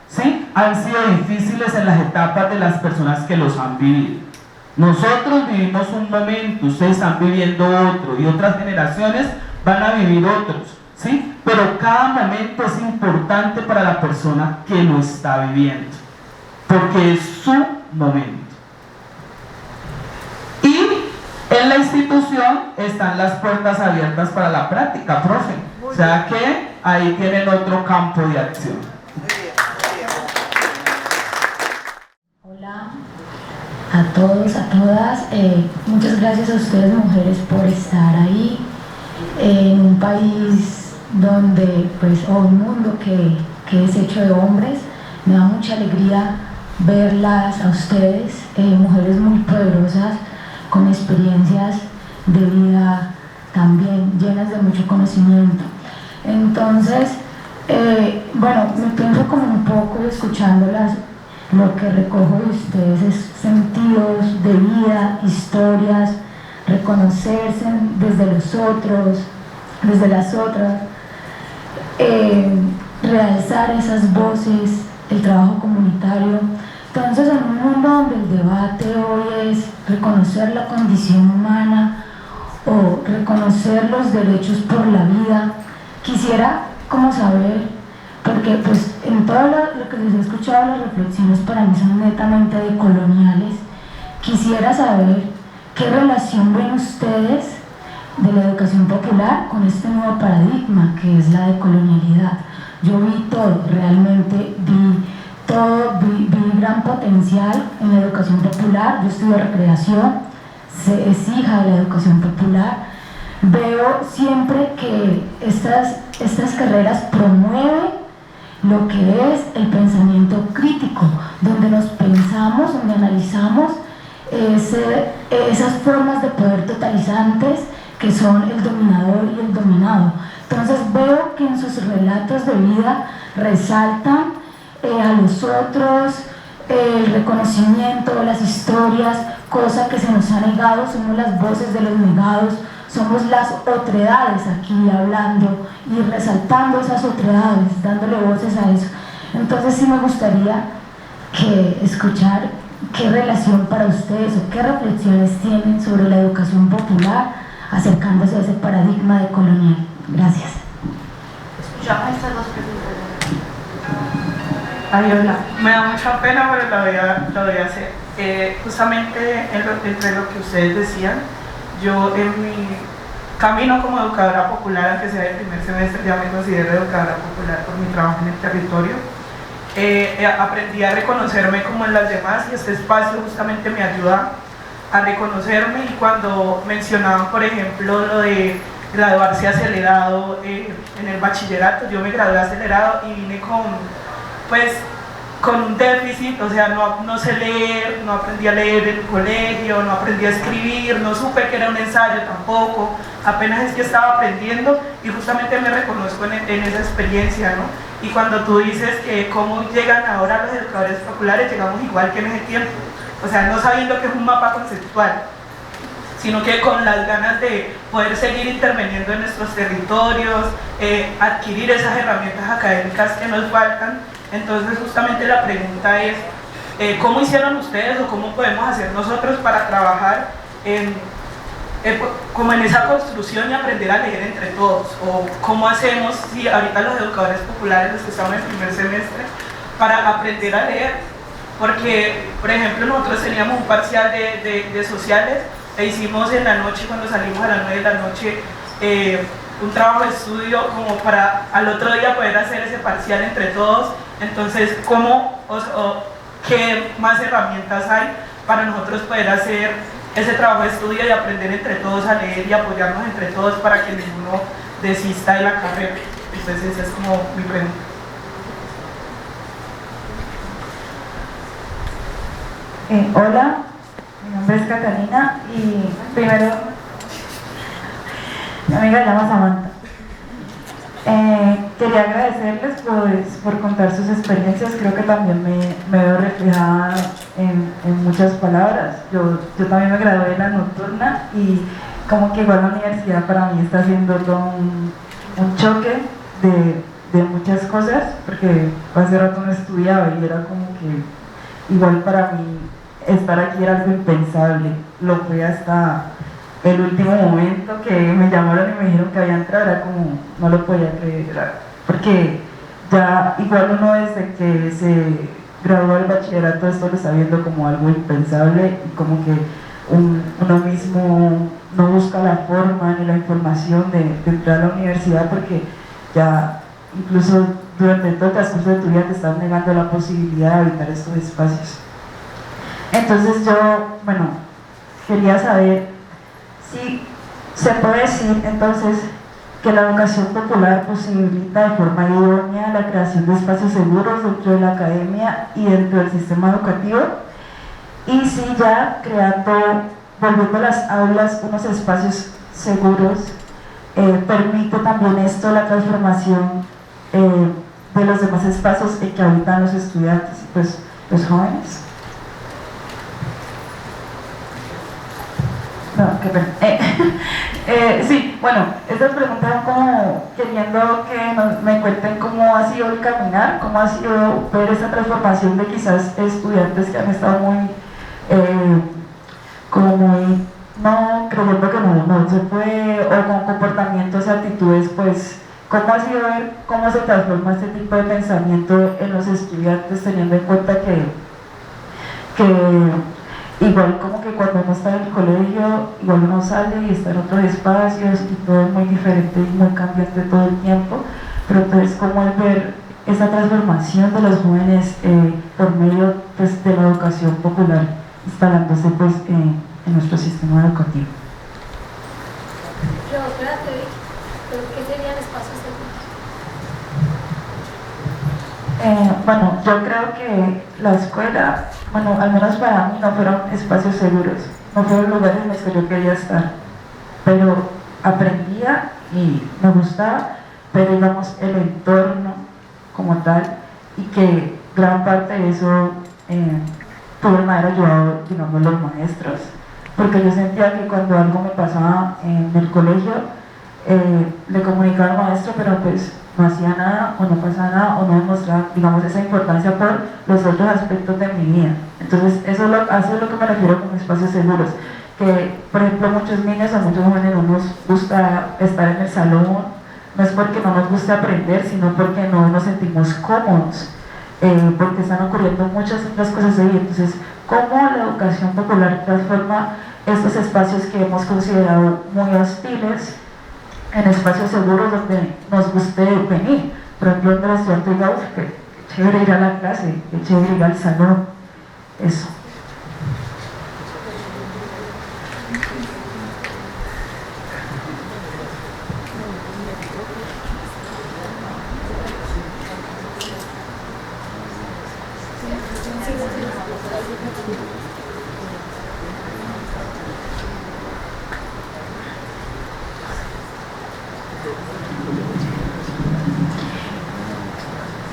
¿sí?, han sido difíciles en las etapas de las personas que los han vivido. Nosotros vivimos un momento, ustedes están viviendo otro, y otras generaciones van a vivir otros, ¿sí? Pero cada momento es importante para la persona que lo está viviendo, porque es su momento. Y en la institución están las puertas abiertas para la práctica, profe. O sea que ahí tienen otro campo de acción. Hola a todos, a todas. Muchas gracias a ustedes, mujeres, por estar ahí en un país donde, pues, o un mundo que es hecho de hombres. Me da mucha alegría verlas a ustedes, mujeres muy poderosas, con experiencias de vida también llenas de mucho conocimiento. Entonces, bueno, me pienso como un poco escuchando lo que recojo de ustedes es sentidos de vida, historias, reconocerse desde los otros, desde las otras, realzar esas voces, el trabajo comunitario. Entonces, en un mundo donde el debate hoy es reconocer la condición humana o reconocer los derechos por la vida, quisiera como saber, porque pues en todo lo que les he escuchado, las reflexiones para mí son netamente decoloniales, quisiera saber qué relación ven ustedes de la educación popular con este nuevo paradigma que es la decolonialidad. Yo vi todo, realmente vi gran potencial en la educación popular. Yo estudio recreación, es hija de la educación popular. Veo siempre que estas carreras promueven lo que es el pensamiento crítico, donde nos pensamos, donde analizamos esas formas de poder totalizantes que son el dominador y el dominado. Entonces veo que en sus relatos de vida resaltan a los otros, el reconocimiento de las historias, cosa que se nos ha negado. Somos las voces de los negados, somos las otredades aquí hablando y resaltando esas otredades, dándole voces a eso. Entonces sí me gustaría escuchar qué relación para ustedes o qué reflexiones tienen sobre la educación popular acercándose a ese paradigma decolonial. Gracias. Escuchamos estas dos preguntas. Ay, hola. Me da mucha pena, pero lo voy a hacer. Justamente entre lo que ustedes decían, yo en mi camino como educadora popular, aunque sea el primer semestre, ya me considero educadora popular por mi trabajo en el territorio. Aprendí a reconocerme como en las demás y este espacio justamente me ayuda a reconocerme. Y cuando mencionaban, por ejemplo, lo de graduarse acelerado en el bachillerato, yo me gradué acelerado y vine con un déficit, o sea, no sé leer, no aprendí a leer en el colegio, no aprendí a escribir, no supe que era un ensayo tampoco, apenas es que estaba aprendiendo y justamente me reconozco en esa experiencia, ¿no? Y cuando tú dices que cómo llegan ahora los educadores populares, llegamos igual que en ese tiempo, o sea, no sabiendo que es un mapa conceptual, sino que con las ganas de poder seguir interviniendo en nuestros territorios, adquirir esas herramientas académicas que nos faltan. Entonces justamente la pregunta es, ¿cómo hicieron ustedes o cómo podemos hacer nosotros para trabajar como en esa construcción y aprender a leer entre todos? ¿O cómo hacemos, si ahorita los educadores populares, los que estamos en el primer semestre, para aprender a leer? Porque, por ejemplo, nosotros teníamos un parcial de sociales e hicimos en la noche, cuando salimos a las 9 de la noche, un trabajo de estudio como para al otro día poder hacer ese parcial entre todos. Entonces, ¿qué más herramientas hay para nosotros poder hacer ese trabajo de estudio y aprender entre todos a leer y apoyarnos entre todos para que ninguno desista de la carrera? Entonces esa es como mi pregunta. Hola, mi nombre es Catalina y primero, mi amiga se llama Samantha. Quería agradecerles por contar sus experiencias. Creo que también me veo reflejada en muchas palabras. Yo también me gradué en la nocturna y como que igual la universidad para mí está haciendo todo un choque de muchas cosas, porque hace rato no estudiaba y era como que igual para mí estar aquí era algo impensable. Lo fue hasta el último momento que me llamaron y me dijeron que había entrado, era como, no lo podía creer, porque ya igual uno desde que se graduó del bachillerato esto lo está viendo como algo impensable y como que uno mismo no busca la forma ni la información de entrar a la universidad, porque ya incluso durante todo el transcurso de tu vida te están negando la posibilidad de habitar estos espacios. Entonces yo, bueno, quería saber si se puede decir entonces que la educación popular posibilita de forma idónea la creación de espacios seguros dentro de la academia y dentro del sistema educativo, y si ya volviendo a las aulas unos espacios seguros permite también esto la transformación de los demás espacios en que habitan los estudiantes y pues los jóvenes. No, qué pena. Sí, bueno, estas preguntas son como queriendo que me cuenten cómo ha sido el caminar, cómo ha sido ver esa transformación de quizás estudiantes que han estado muy, como muy, no, creyendo que no se puede, o con comportamientos y actitudes, pues, cómo ha sido ver cómo se transforma este tipo de pensamiento en los estudiantes, teniendo en cuenta que igual como que cuando uno está en el colegio, igual uno sale y está en otros espacios y todo es muy diferente y muy cambiante todo el tiempo, pero entonces cómo es ver esa transformación de los jóvenes por medio pues, de la educación popular instalándose pues, en nuestro sistema educativo. ¿Qué serían espacios seguros? Bueno, yo creo que la escuela, bueno, al menos para mí no fueron espacios seguros, no fueron lugares en los que yo quería estar, pero aprendía y me gustaba, pero digamos el entorno como tal, y que gran parte de eso pudieron haber ayudado, digamos, los maestros, porque yo sentía que cuando algo me pasaba en el colegio, le comunicaba al maestro, pero pues no hacía nada o no pasaba nada o no demostraba, digamos, esa importancia por los otros aspectos de mi vida. Entonces eso es lo que me refiero con espacios seguros, que por ejemplo muchos niños o muchos jóvenes no nos gusta estar en el salón, no es porque no nos guste aprender, sino porque no nos sentimos cómodos, porque están ocurriendo muchas otras cosas ahí. Entonces, ¿cómo la educación popular transforma estos espacios que hemos considerado muy hostiles en espacios seguros donde nos guste venir? Por ejemplo, donde el estudiante diga, uff, qué chévere ir a la clase, qué chévere ir al salón, eso.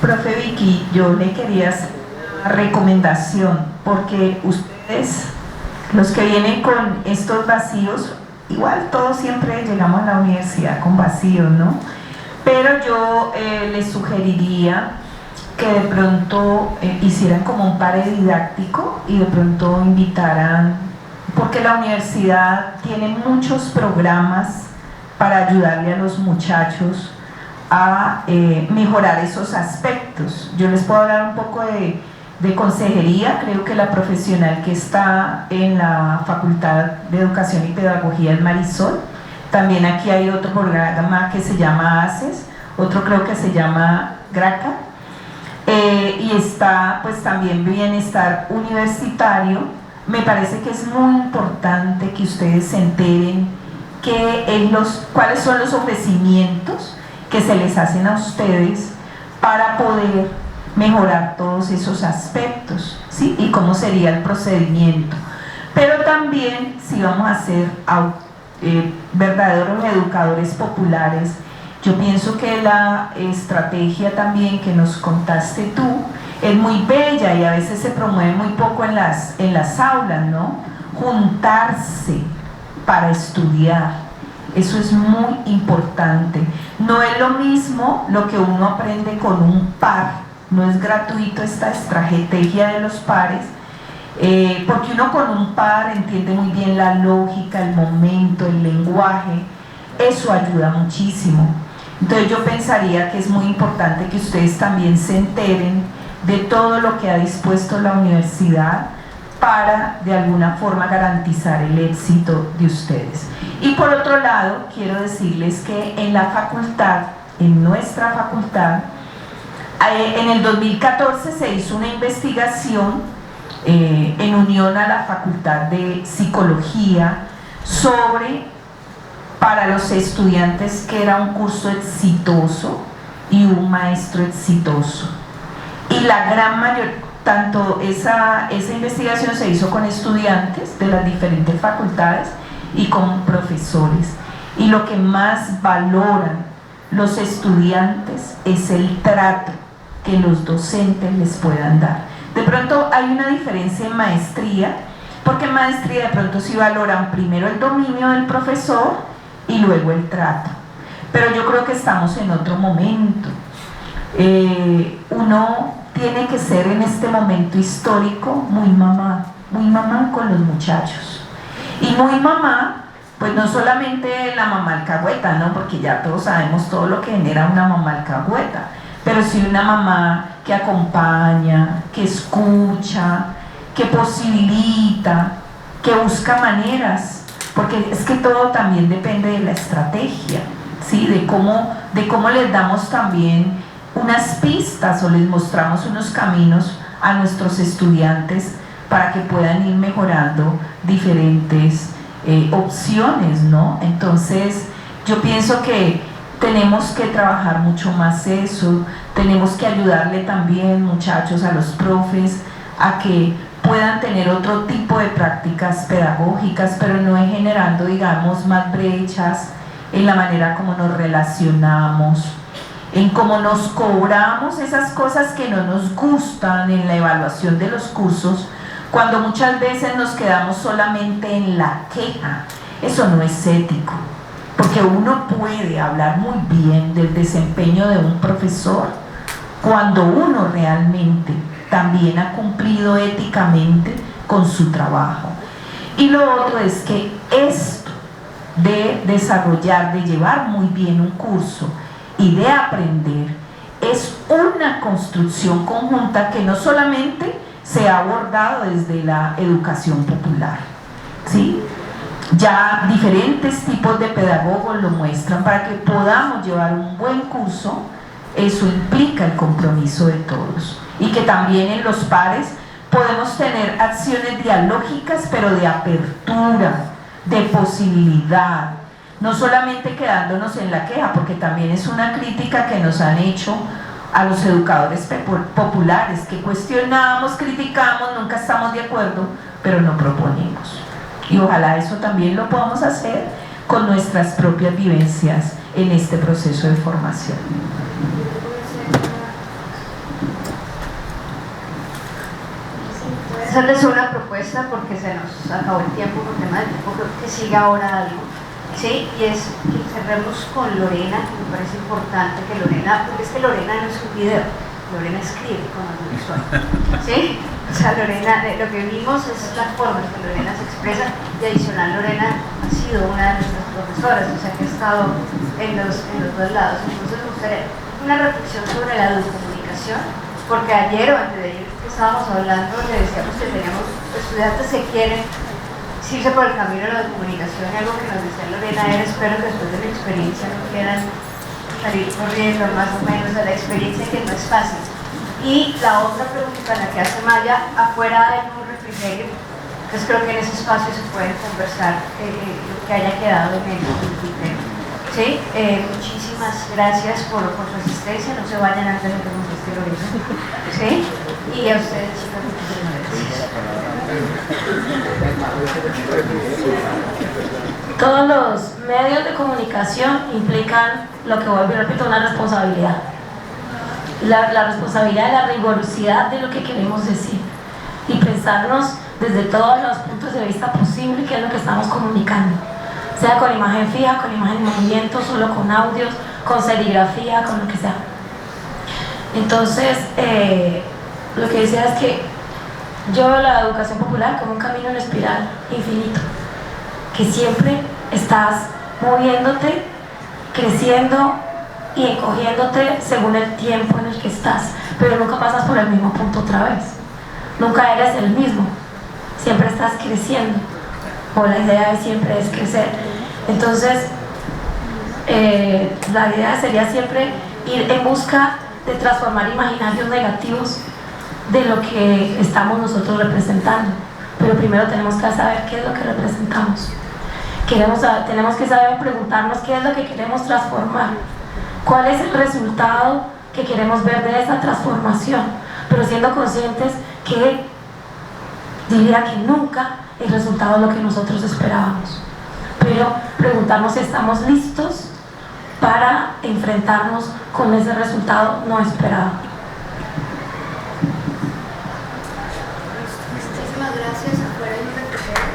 Profe Vicky, yo le quería hacer una recomendación, porque ustedes, los que vienen con estos vacíos, igual todos siempre llegamos a la universidad con vacíos, ¿no? Pero yo les sugeriría que de pronto hicieran como un pare didáctico y de pronto invitaran, porque la universidad tiene muchos programas para ayudarle a los muchachos a mejorar esos aspectos. Yo les puedo hablar un poco de consejería. Creo que la profesional que está en la Facultad de Educación y Pedagogía es Marisol. También aquí hay otro programa que se llama ACES, otro creo que se llama GRACA, y está pues también Bienestar Universitario. Me parece que es muy importante que ustedes se enteren cuáles son los ofrecimientos que se les hacen a ustedes para poder mejorar todos esos aspectos, ¿sí? Y cómo sería el procedimiento. Pero también, si vamos a ser verdaderos educadores populares, yo pienso que la estrategia también que nos contaste tú es muy bella y a veces se promueve muy poco en las aulas, ¿no? Juntarse para estudiar. Eso es muy importante. No es lo mismo lo que uno aprende con un par, no es gratuito esta estrategia de los pares, porque uno con un par entiende muy bien la lógica, el momento, el lenguaje, eso ayuda muchísimo. Entonces yo pensaría que es muy importante que ustedes también se enteren de todo lo que ha dispuesto la universidad para de alguna forma garantizar el éxito de ustedes. Y por otro lado, quiero decirles que en la facultad, en nuestra facultad, en el 2014 se hizo una investigación en unión a la Facultad de Psicología para los estudiantes que era un curso exitoso y un maestro exitoso. Y la gran mayoría, tanto esa investigación se hizo con estudiantes de las diferentes facultades y con profesores. y lo que más valoran los estudiantes es el trato que los docentes les puedan dar. De pronto hay una diferencia en maestría, porque en maestría de pronto sí valoran primero el dominio del profesor y luego el trato. Pero yo creo que estamos en otro momento. Uno tiene que ser en este momento histórico muy mamá con los muchachos. Y muy mamá, pues no solamente la mamá alcahueta, ¿no? Porque ya todos sabemos todo lo que genera una mamá alcahueta, pero sí una mamá que acompaña, que escucha, que posibilita, que busca maneras, porque es que todo también depende de la estrategia, ¿sí? De cómo les damos también unas pistas o les mostramos unos caminos a nuestros estudiantes para que puedan ir mejorando diferentes opciones, ¿no? Entonces yo pienso que tenemos que trabajar mucho más eso, tenemos que ayudarle también, muchachos, a los profes a que puedan tener otro tipo de prácticas pedagógicas, pero no generando, digamos, más brechas en la manera como nos relacionamos, en cómo nos cobramos esas cosas que no nos gustan en la evaluación de los cursos, cuando muchas veces nos quedamos solamente en la queja. Eso no es ético, porque uno puede hablar muy bien del desempeño de un profesor cuando uno realmente también ha cumplido éticamente con su trabajo. Y lo otro es que esto de desarrollar, de llevar muy bien un curso y de aprender es una construcción conjunta que no solamente se ha abordado desde la educación popular, ¿sí? Ya diferentes tipos de pedagogos lo muestran. Para que podamos llevar un buen curso, eso implica el compromiso de todos, y que también en los pares podemos tener acciones dialógicas, pero de apertura, de posibilidad, no solamente quedándonos en la queja, porque también es una crítica que nos han hecho a los educadores populares, que cuestionamos, criticamos, nunca estamos de acuerdo, pero no proponemos. Y ojalá eso también lo podamos hacer con nuestras propias vivencias en este proceso de formación. Voy a hacerles una propuesta porque se nos acabó el tiempo, por tema del tiempo, creo que siga ahora algo. ¿Sí? Y es que cerremos con Lorena, que me parece importante que Lorena, porque es que Lorena no es un video, Lorena escribe con audiovisual, ¿sí? O sea, Lorena, lo que vimos es la forma en que Lorena se expresa, y adicional Lorena ha sido una de nuestras profesoras, o sea que ha estado en los dos lados. Entonces me gustaría una reflexión sobre la comunicación, porque ayer o antes de ayer que estábamos hablando, le decíamos que teníamos estudiantes que quieren irse por el camino de la comunicación. Algo que nos decía Lorena era: espero que después de la experiencia no quieran salir corriendo, más o menos, de la experiencia, que no es fácil. Y la otra pregunta, la que hace Maya, afuera de un refrigerio, pues creo que en ese espacio se puede conversar lo que haya quedado en el refrigerio. ¿Sí? Muchísimas gracias por su asistencia, no se vayan antes de que nos esté Lorena. ¿Sí? Y a ustedes, chicas, muchísimas gracias. Todos los medios de comunicación implican, lo que vuelvo y repito, una responsabilidad. La responsabilidad de la rigurosidad de lo que queremos decir y pensarnos desde todos los puntos de vista posibles qué es lo que estamos comunicando, sea con imagen fija, con imagen en movimiento, solo con audios, con serigrafía, con lo que sea. Entonces, lo que decía es que yo veo la educación popular como un camino en espiral infinito, que siempre estás moviéndote, creciendo y encogiéndote según el tiempo en el que estás, pero nunca pasas por el mismo punto otra vez, nunca eres el mismo, siempre estás creciendo, o la idea siempre es crecer. Entonces la idea sería siempre ir en busca de transformar imaginarios negativos de lo que estamos nosotros representando, pero primero tenemos que saber qué es lo que representamos. Tenemos que saber preguntarnos qué es lo que queremos transformar, cuál es el resultado que queremos ver de esa transformación, pero siendo conscientes que diría que nunca el resultado es lo que nosotros esperábamos, pero preguntarnos si estamos listos para enfrentarnos con ese resultado no esperado. Muchísimas gracias. Afuera hay un reportero.